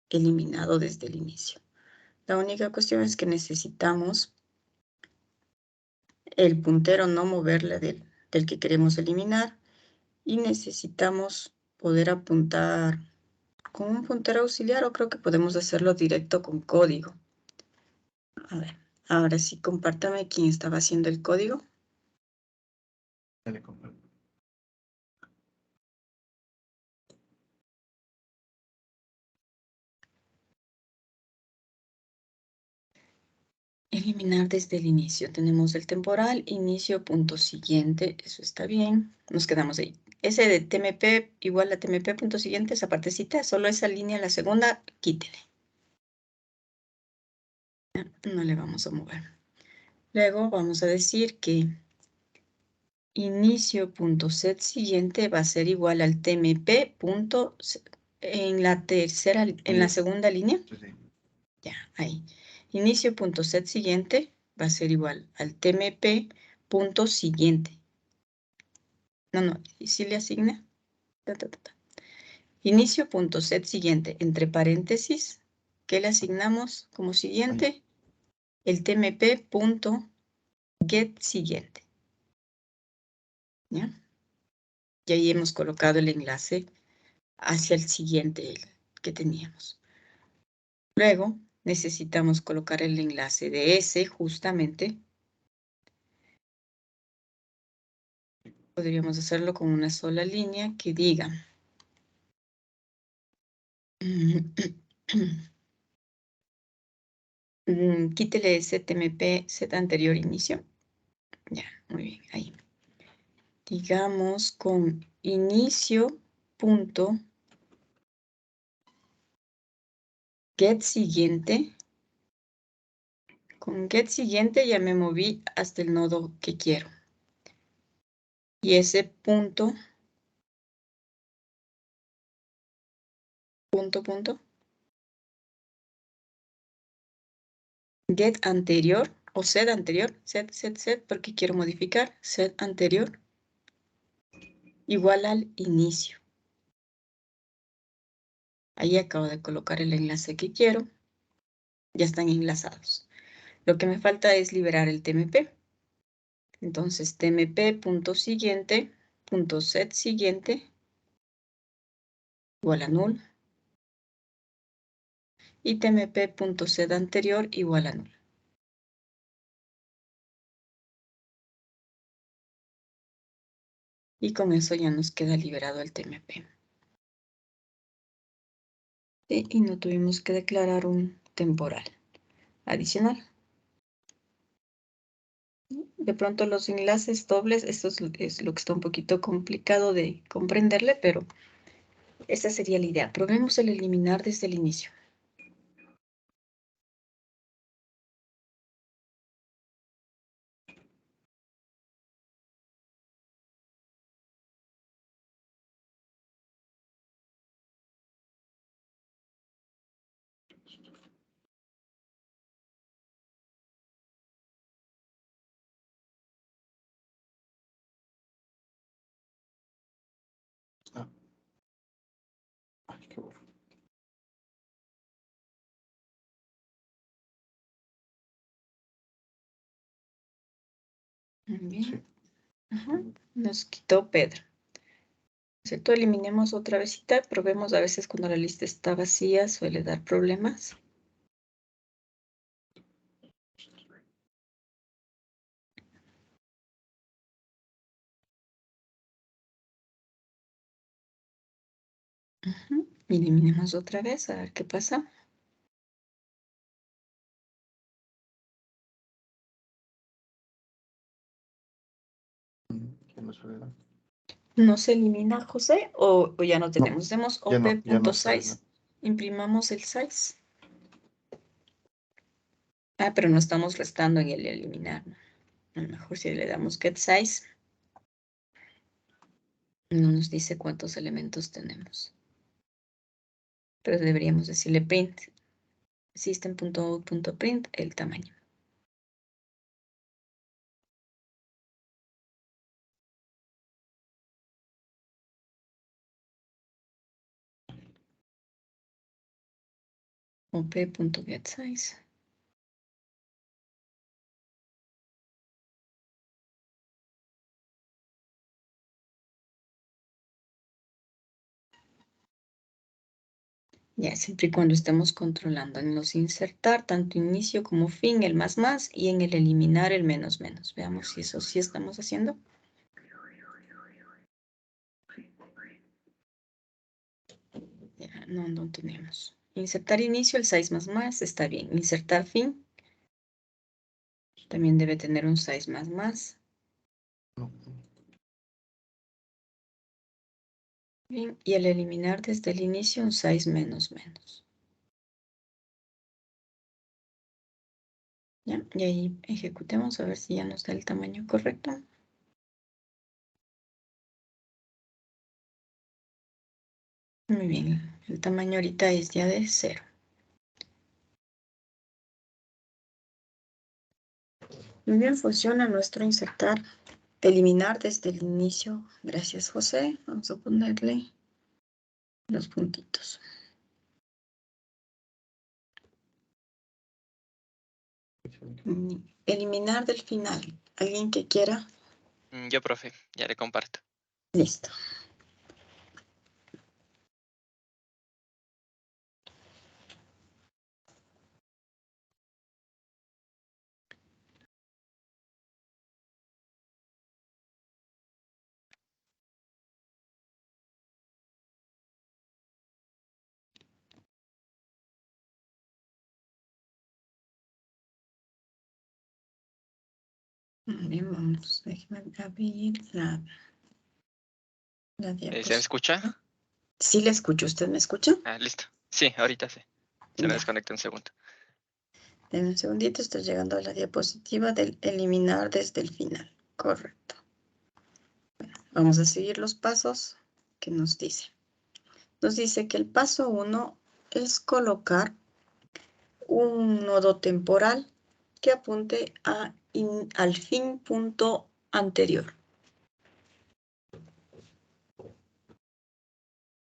S1: eliminado desde el inicio. La única cuestión es que necesitamos el puntero no moverle del que queremos eliminar y necesitamos poder apuntar con un puntero auxiliar o creo que podemos hacerlo directo con código. A ver, ahora sí, compártame quién estaba haciendo el código.
S5: Dale, comparto.
S1: Eliminar desde el inicio. Tenemos el temporal, inicio, punto siguiente. Eso está bien. Nos quedamos ahí. Ese de TMP igual a TMP punto siguiente, esa partecita, solo esa línea, la segunda, quítele. No le vamos a mover. Luego vamos a decir que inicio.set siguiente va a ser igual al TMP en la tercera, en la segunda línea.
S5: Sí.
S1: Ya, ahí. Inicio.set siguiente va a ser igual al TMP punto siguiente. No, ¿y si le asigna? Inicio.set siguiente, entre paréntesis, ¿qué le asignamos como siguiente? El TMP punto get siguiente. ¿Ya? Y ahí hemos colocado el enlace hacia el siguiente que teníamos. Luego necesitamos colocar el enlace de ese justamente. Podríamos hacerlo con una sola línea que diga quítele ese TMP Z anterior inicio. Ya, muy bien, ahí. digamos, con inicio punto get siguiente. Con get siguiente ya me moví hasta el nodo que quiero. Y ese punto, get anterior o set anterior, set, porque quiero modificar, set anterior, igual al inicio. Ahí acabo de colocar el enlace que quiero. Ya están enlazados. Lo que me falta es liberar el TMP. Entonces, tmp.siguiente.set siguiente igual a null. Y tmp.set anterior igual a null. Y con eso ya nos queda liberado el TMP. Sí, y no tuvimos que declarar un temporal adicional. De pronto los enlaces dobles, esto es lo que está un poquito complicado de comprenderle, pero esa sería la idea. Probemos el eliminar desde el inicio.
S5: Ah. Ay, qué bueno.
S1: Muy bien.
S5: Sí.
S1: Ajá. Nos quitó Pedro. ¿Cierto? Eliminemos otra vezita. Probemos a veces cuando la lista está vacía suele dar problemas. Ujú. Eliminemos otra vez a ver qué pasa.
S5: ¿Quién lo suele dar?
S1: ¿No se elimina, José? ¿O ya no tenemos? Demos
S5: ya no, ya no
S1: op.size. Imprimamos el size. Ah, pero no estamos restando en el eliminar, ¿no? A lo mejor si le damos get size, no nos dice cuántos elementos tenemos. Pero deberíamos decirle print. System.out.print el tamaño. op.getSize. Ya, siempre y cuando estemos controlando en los insertar, tanto inicio como fin, el más, y en el eliminar, el menos. Veamos si eso sí estamos haciendo. Ya, no tenemos. Insertar inicio, el size más, está bien. Insertar fin, también debe tener un size más.
S5: No.
S1: Bien, y el eliminar desde el inicio, un size menos. ¿Ya? Y ahí ejecutemos a ver si ya nos da el tamaño correcto. Muy bien, el tamaño ahorita es ya de 0. Muy bien, funciona nuestro insertar, eliminar desde el inicio. Gracias, José. Vamos a ponerle los puntitos. Eliminar del final. ¿Alguien que quiera?
S2: Yo, profe, ya le comparto.
S1: Listo. Bien, vamos. Déjame abrir la La
S2: ¿Se me
S1: diapositiva.
S2: escucha?
S1: Sí le escucho. ¿Usted me escucha?
S2: Ah, listo. Sí, ahorita sí. Se me
S1: Ya.
S2: desconecta un segundo.
S1: En un segundito estoy llegando a la diapositiva del eliminar desde el final. Correcto. Bueno, vamos a seguir los pasos que nos dice. Nos dice que el paso 1 es colocar un nodo temporal que apunte al fin punto anterior.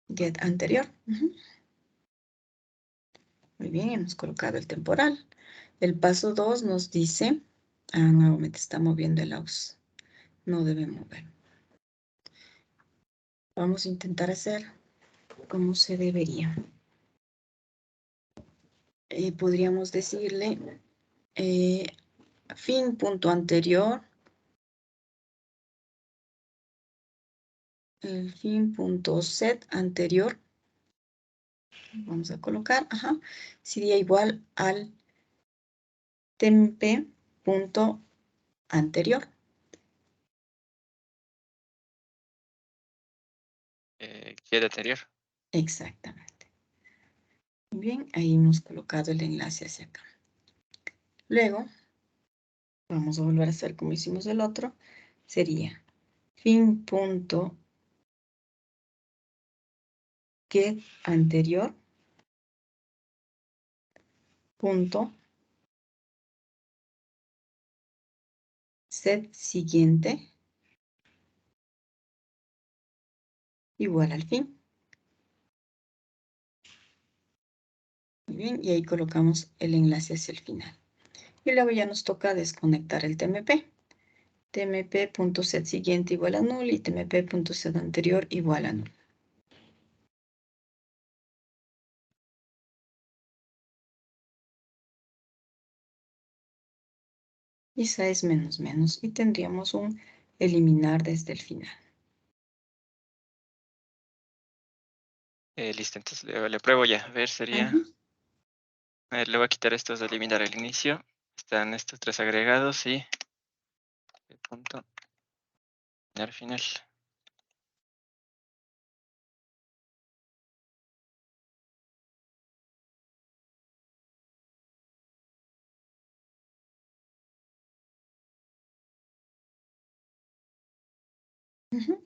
S1: Get anterior. Muy bien, hemos colocado el temporal. El paso 2 nos dice, nuevamente está moviendo el mouse. No debe mover. Vamos a intentar hacer como se debería. Podríamos decirle fin punto anterior. El fin punto set anterior. Vamos a colocar, sería igual al temp punto anterior.
S2: Queda anterior.
S1: Exactamente. Muy bien, ahí hemos colocado el enlace hacia acá. Luego, vamos a volver a hacer como hicimos el otro. Sería fin punto get anterior punto set siguiente igual al fin. Muy bien, y ahí colocamos el enlace hacia el final. Y luego ya nos toca desconectar el TMP. tmp.set siguiente igual a null y tmp.set anterior igual a null. Esa es menos menos y tendríamos un eliminar desde el final.
S2: Listo, entonces le pruebo ya. A ver, sería...
S1: Ajá.
S2: A ver, le voy a quitar estos de eliminar el inicio. Están estos 3 agregados y... el punto. Y al final.
S1: Ajá.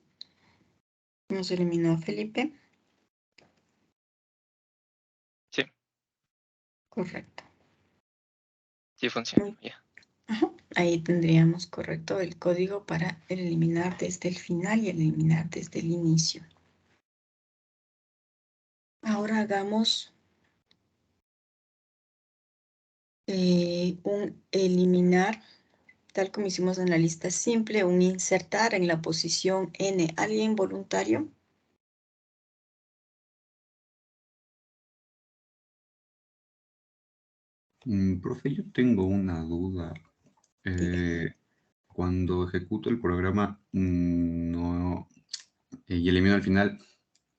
S1: Nos eliminó a Felipe.
S2: Sí,
S1: Correcto.
S2: sí funciona. Ya.
S1: Ajá. Ahí tendríamos correcto el código para el eliminar desde el final y el eliminar desde el inicio. Ahora hagamos un eliminar, tal como hicimos en la lista simple, un insertar en la posición N. ¿Alguien voluntario?
S4: Profe, yo tengo una duda.
S1: Diga.
S4: Cuando ejecuto el programa y elimino al final,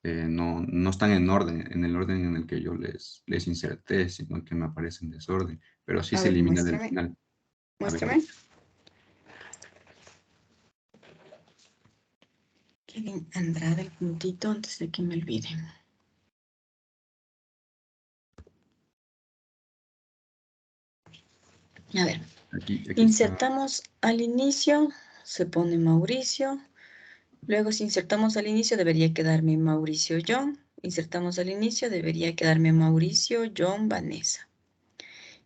S4: no están en orden, en el orden en el que yo les inserté, sino que me aparece en desorden, pero sí
S1: A
S4: se
S1: ver,
S4: elimina del
S1: muéstrame.
S4: final. A ver,
S1: Muéstrame. Kevin Andrade, el puntito antes de que me olvide. A ver,
S4: aquí está.
S1: insertamos al inicio, se pone Mauricio. Luego, si insertamos al inicio, debería quedarme Mauricio John. Insertamos al inicio, debería quedarme Mauricio John Vanessa.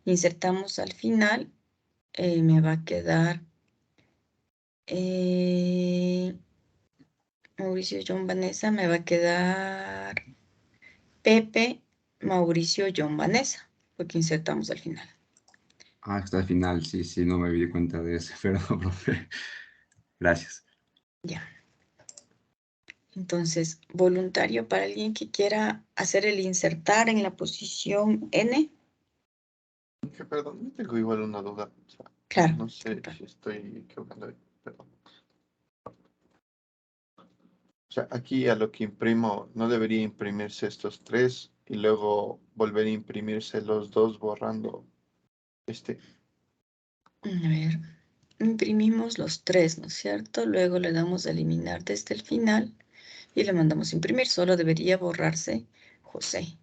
S1: Insertamos al final, me va a quedar Mauricio John Vanessa, me va a quedar Pepe Mauricio John Vanessa, porque insertamos al final.
S4: Está al final, sí, no me di cuenta de eso, perdón, profe. Gracias.
S1: Ya. Entonces, voluntario para alguien que quiera hacer el insertar en la posición N.
S5: Perdón, tengo igual una duda. O sea,
S1: Claro.
S5: no sé
S1: Disculpa.
S5: si estoy equivocando ahí, perdón. O sea, aquí a lo que imprimo, no debería imprimirse estos 3 y luego volver a imprimirse los 2 borrando este.
S1: A ver, imprimimos los 3, ¿no es cierto? Luego le damos a eliminar desde el final. y le mandamos imprimir. Solo debería borrarse José.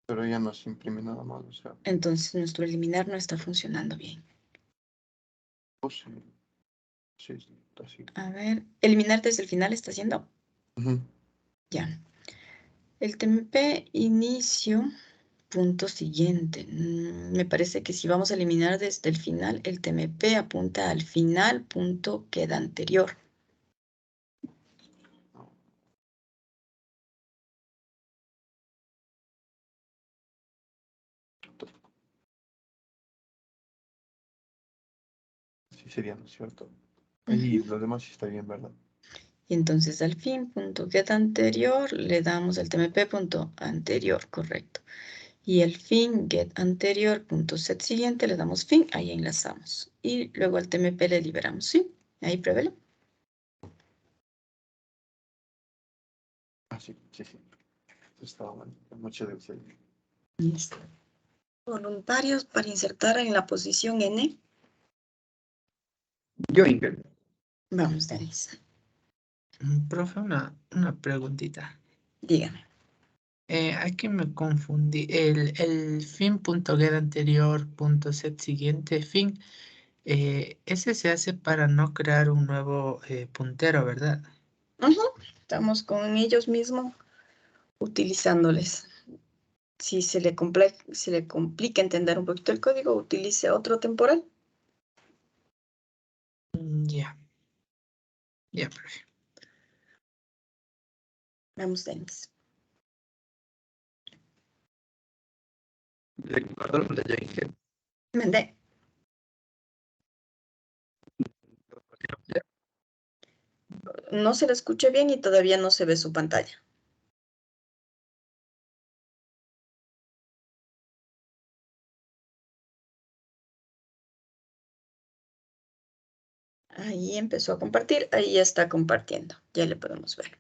S5: Pero ya no se imprime nada más, o sea,
S1: Entonces nuestro eliminar no está funcionando bien.
S5: pues, sí, sí, así.
S1: A ver, eliminar desde el final está haciendo.
S5: Ujú.
S1: Ya. El TMP inicio, punto siguiente. Me parece que si vamos a eliminar desde el final, el TMP apunta al final, punto queda anterior.
S5: Sí sería, ¿no es cierto? Ahí los demás sí está bien, ¿verdad?
S1: Y entonces al fin, punto get anterior, le damos el TMP punto anterior, correcto. Y el fin get anterior punto set siguiente, le damos fin, ahí enlazamos. Y luego al TMP le liberamos, ¿sí? Ahí pruébelo.
S5: Ah, sí, sí, sí. Estaba mal. Muchas gracias.
S1: Listo. Voluntarios para insertar en la posición N.
S6: Yo, Ingrid.
S1: Vamos, Denise.
S7: Profe, una preguntita.
S1: Dígame.
S7: Aquí me confundí. El fin.get anterior, punto set siguiente, fin. Ese se hace para no crear un nuevo puntero, ¿verdad?
S1: Estamos con ellos mismos utilizándoles. Si se le complica entender un poquito el código, utilice otro temporal.
S7: Ya. Ya, profe.
S1: Vamos, Denise.
S6: De Ecuador, de Ingrid.
S1: Mende. No se le escucha bien y todavía no se ve su pantalla. Ahí empezó a compartir, ahí ya está compartiendo. Ya le podemos ver.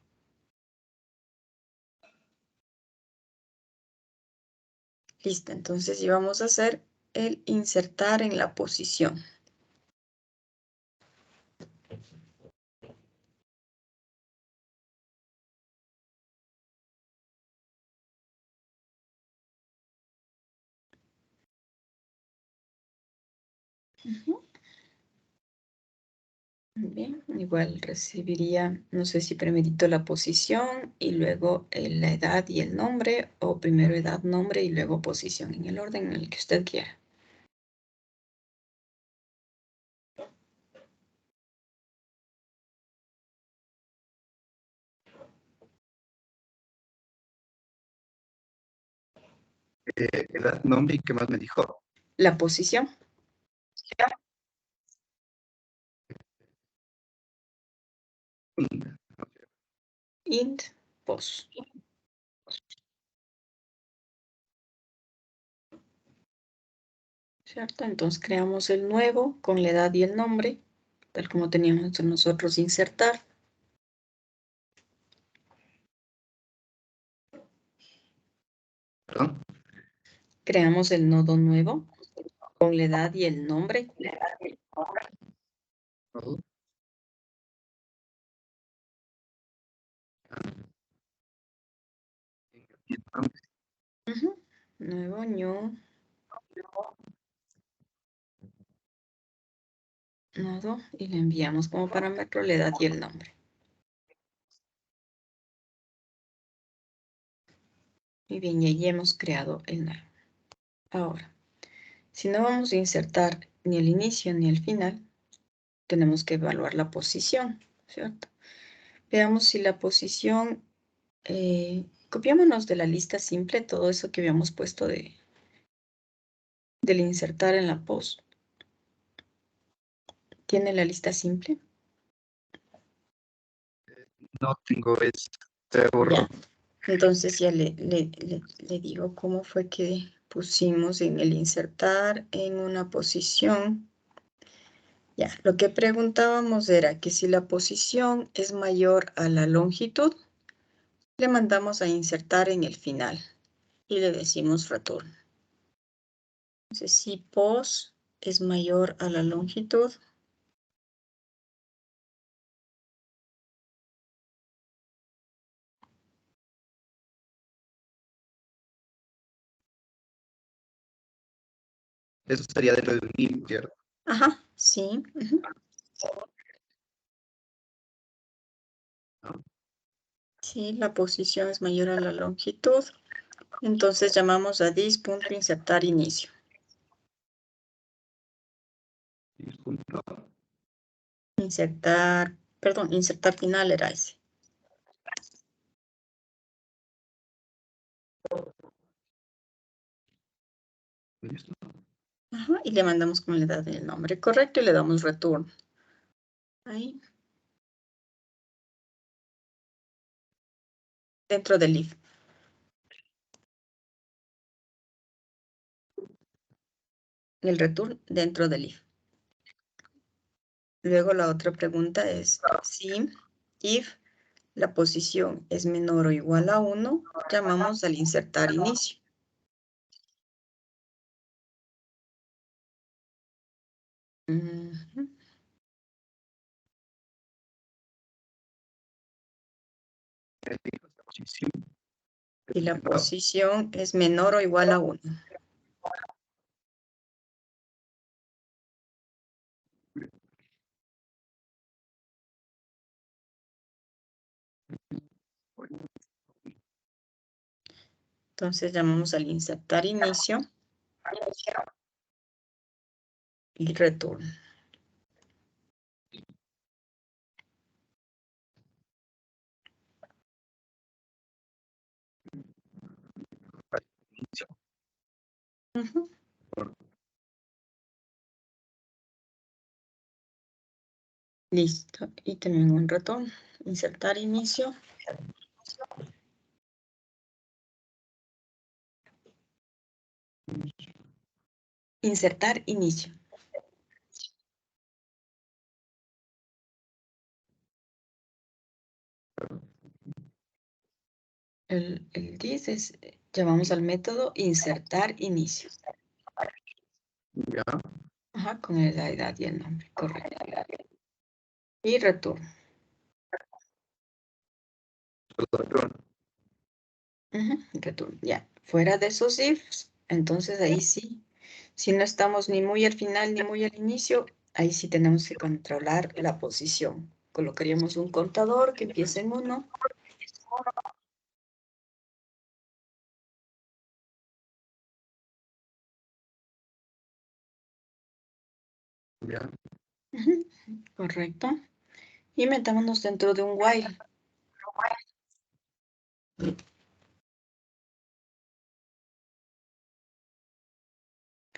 S1: Listo, entonces ya vamos a hacer el insertar en la posición. Bien, igual recibiría, no sé si premedito la posición y luego la edad y el nombre, o primero edad, nombre y luego posición, en el orden en el que usted quiera.
S6: Edad, nombre y qué más me dijo.
S1: La posición, int, pos. ¿Cierto? Entonces creamos el nuevo con la edad y el nombre, tal como teníamos nosotros insertar.
S6: Perdón.
S1: Creamos el nodo nuevo con la edad y el nombre.
S6: Oh,
S1: Ujú. Nuevo, new, nodo, y le enviamos como parámetro la edad y el nombre. Muy bien, y ahí hemos creado el nuevo. Ahora, si no vamos a insertar ni el inicio ni el final, tenemos que evaluar la posición, ¿cierto? Veamos si la posición, copiémonos de la lista simple todo eso que habíamos puesto del insertar en la post. ¿Tiene la lista simple?
S6: no tengo este borro.
S1: Ya. Entonces ya le digo cómo fue que pusimos en el insertar en una posición. Ya, lo que preguntábamos era que si la posición es mayor a la longitud, le mandamos a insertar en el final y le decimos return. Entonces, si pos es mayor a la longitud,
S6: Eso sería dentro de un if, ¿cierto?
S1: Ajá, sí. Ujú. Sí, la posición es mayor a la longitud. Entonces llamamos a this punto insertar inicio.
S6: If punto.
S1: Insertar, perdón, insertar final era ese.
S6: Listo.
S1: Ajá, y le mandamos con la edad del nombre correcto y le damos return. Ahí. Dentro del if. El return dentro del if. Luego la otra pregunta es si if la posición es menor o igual a 1, llamamos al insertar inicio. Ujú.
S6: La posición.
S1: Y la posición es menor o igual a 1. Entonces llamamos al insertar inicio y return.
S6: Inicio.
S1: Ujú. Listo. Y también un return. Insertar inicio. Insertar inicio. El this es, llamamos al método insertar inicio.
S6: Ya.
S1: Ajá, con la edad y el nombre, correcto. Y return.
S6: Return.
S1: Ujú, return, ya. Fuera de esos ifs, entonces ahí sí, si no estamos ni muy al final ni muy al inicio, ahí sí tenemos que controlar la posición. Colocaríamos un contador que empiece en 1.
S6: Ya.
S1: Ujú, correcto. Y metámonos dentro de un while.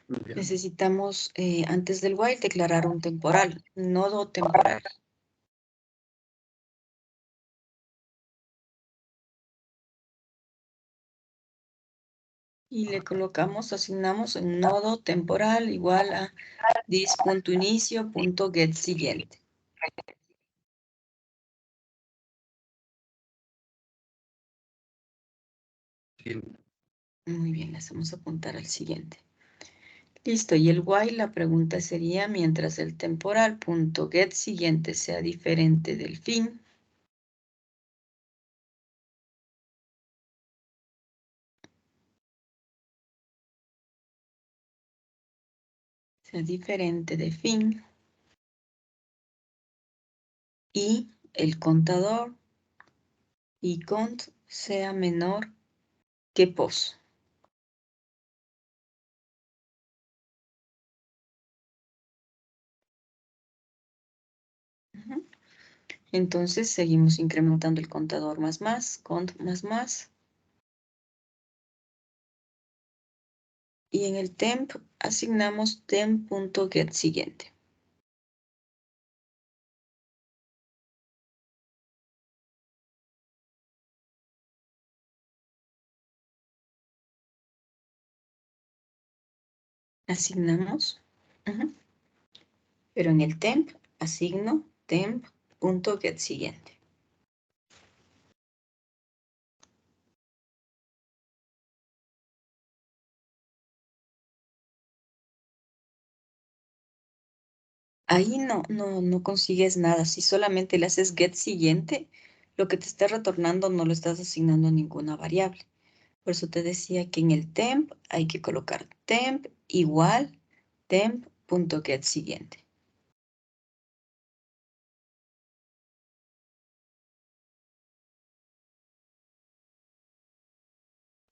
S6: Ya.
S1: Necesitamos, antes del while, declarar un temporal, nodo temporal. Y le colocamos, asignamos un nodo temporal igual a this.inicio.get siguiente.
S6: Sí.
S1: Muy bien, le hacemos apuntar al siguiente. Listo, y el while, la pregunta sería, mientras el temporal.get siguiente sea diferente del fin, y el contador y cont sea menor que pos. Ujú. Entonces seguimos incrementando el contador más, cont más. Y en el temp asignamos temp.get siguiente. Asignamos, ujú, pero en el temp asigno temp.get siguiente. Ahí no consigues nada. Si solamente le haces get siguiente, lo que te está retornando no lo estás asignando a ninguna variable. Por eso te decía que en el temp hay que colocar temp igual temp.getSiguiente.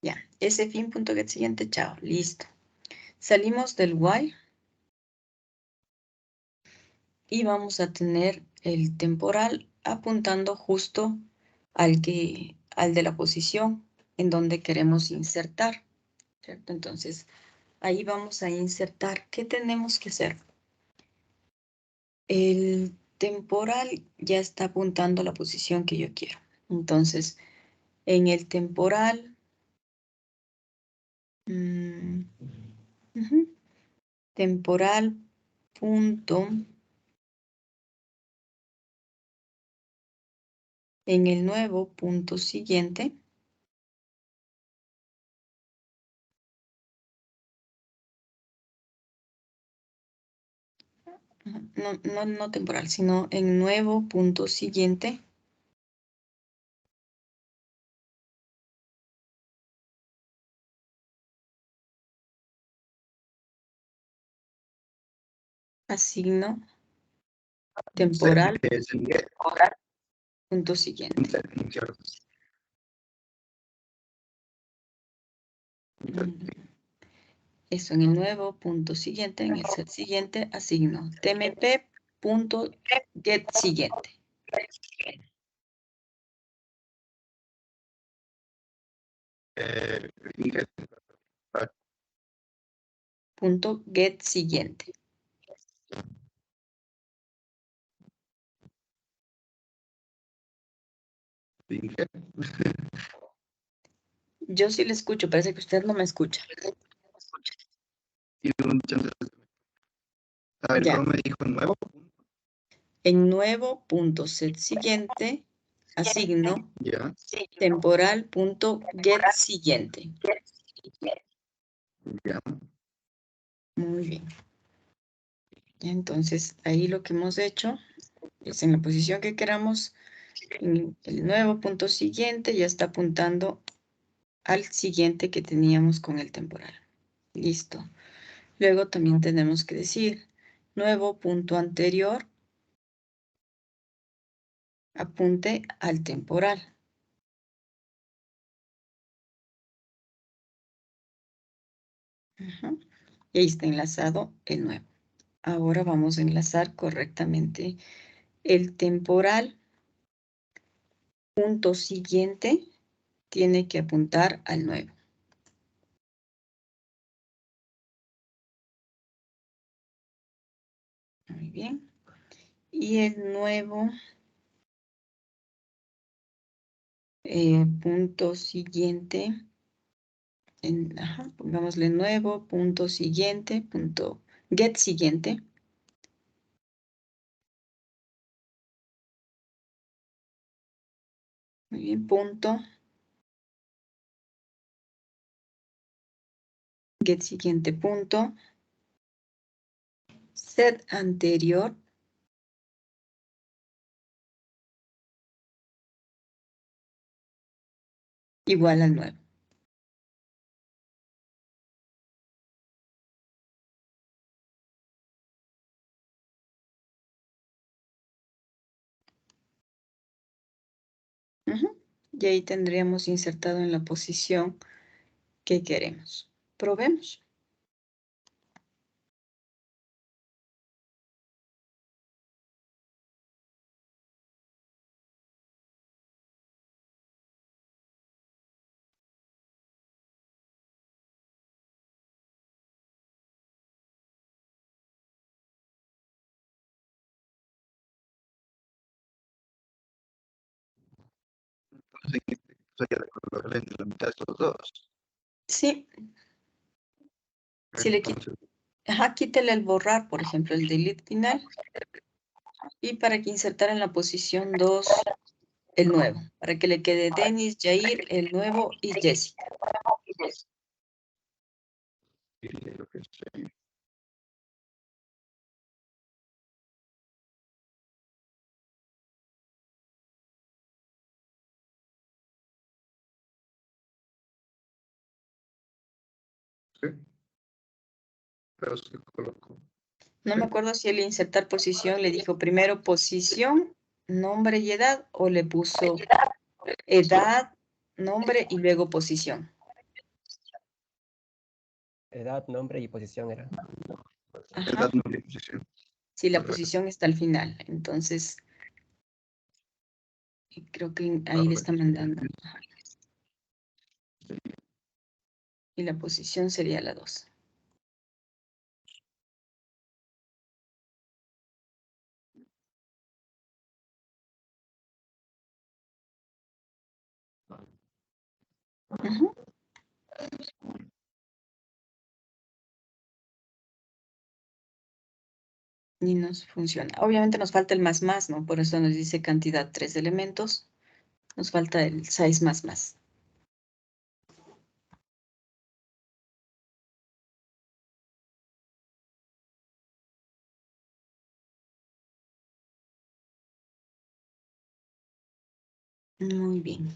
S1: Ya, ese fin.getSiguiente, chao, listo. Salimos del while y vamos a tener el temporal apuntando justo al de la posición en donde queremos insertar, ¿cierto? Entonces, ahí vamos a insertar. ¿Qué tenemos que hacer? El temporal ya está apuntando a la posición que yo quiero. Entonces, en el temporal, temporal punto, en el nuevo punto siguiente, no temporal, sino en nuevo punto siguiente, asigno temporal
S6: Es el get,
S1: punto siguiente.
S6: ¿cierto?
S1: Eso en el nuevo punto siguiente, en el set siguiente, asigno tmp.getSiguiente.
S6: Get,
S1: Punto getSiguiente.
S6: get.
S1: Yo sí le escucho, parece que usted no me escucha.
S6: Y un chance. A ver,
S1: Ya.
S6: ¿cómo me dijo nuevo?
S1: En nuevo punto set siguiente, asigno
S6: Ya,
S1: temporal punto getSiguiente.
S6: ya.
S1: Muy bien. Entonces, ahí lo que hemos hecho es en la posición que queramos, en el nuevo punto siguiente ya está apuntando al siguiente que teníamos con el temporal. Listo. Luego también tenemos que decir nuevo punto anterior, apunte al temporal. Ajá. Y ahí está enlazado el nuevo. Ahora vamos a enlazar correctamente el temporal. Punto siguiente tiene que apuntar al nuevo. Muy bien. Y el nuevo punto siguiente, pongámosle nuevo punto siguiente, punto get siguiente. Muy bien, punto get siguiente punto set anterior igual al nuevo. Y ahí tendríamos insertado en la posición que queremos. Probemos.
S6: Entonces, sería la equivalente la mitad de estos dos.
S1: Sí. Si le quito, quítele el borrar, por ejemplo, el delete final. Y para que insertar en la posición 2 el nuevo. Para que le quede Denis, Jair, el nuevo y Jessica.
S6: Lo que sé. Sí. Pero se colocó.
S1: No me acuerdo si el insertar posición le dijo primero posición, nombre y edad, o le puso edad, nombre y luego posición.
S3: Edad, nombre y posición era.
S1: Ajá.
S6: Edad, nombre y posición.
S1: Sí, la
S6: Correcto.
S1: posición está al final. Entonces, creo que ahí le está mandando. Ajá. Y la posición sería la 2. Ujú. Y nos funciona. Obviamente nos falta el más, ¿no? Por eso nos dice cantidad 3 elementos. Nos falta el size más. Muy bien.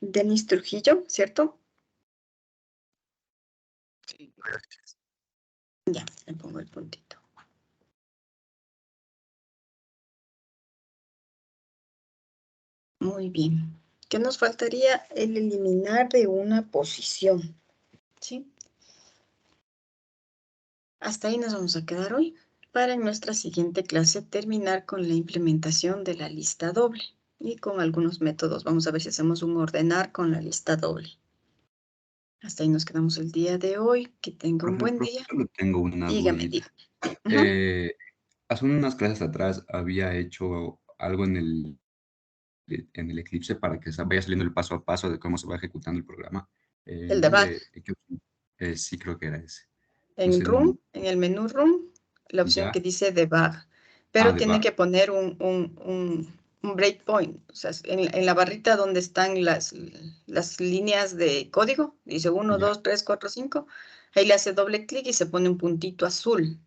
S1: Denis Trujillo, ¿cierto?
S6: Sí, gracias.
S1: Ya, le pongo el puntito. Muy bien. ¿Qué nos faltaría? El eliminar de una posición. ¿Sí? Hasta ahí nos vamos a quedar hoy, para en nuestra siguiente clase terminar con la implementación de la lista doble y con algunos métodos. Vamos a ver si hacemos un ordenar con la lista doble. Hasta ahí nos quedamos el día de hoy. Que tenga un buen día.
S4: Solo tengo una
S1: Dígame,
S4: dudita.
S1: dígame.
S4: Hace unas clases atrás había hecho algo en el Eclipse para que vaya saliendo el paso a paso de cómo se va ejecutando el programa.
S1: El
S4: El
S1: debug.
S4: nombre, sí creo que era ese. No
S1: En
S4: sé,
S1: Room, en el menú Room, la opción
S4: ya.
S1: que dice debug. Pero tiene
S4: Debug.
S1: que poner un breakpoint. O sea, en la barrita donde están las líneas de código, dice 1,
S4: Ya.
S1: 2, 3, 4, 5. Ahí le hace doble clic y se pone un puntito azul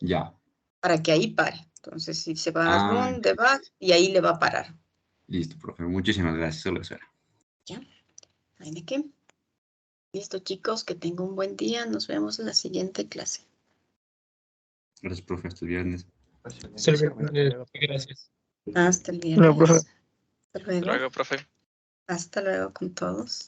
S4: Ya.
S1: para que ahí pare. Entonces, si se va a
S4: Ah,
S1: Room, debug, y ahí le va a parar.
S4: listo, profe. Muchísimas gracias. Solo eso era.
S1: ¿Ya? ¿No hay de qué? Listo, chicos, que tengan un buen día. Nos vemos en la siguiente clase.
S4: Gracias, profe. Hasta el viernes.
S7: Gracias.
S1: Hasta el
S7: No, profe.
S1: viernes. Hasta luego.
S2: Luego, profe.
S1: Hasta luego con todos.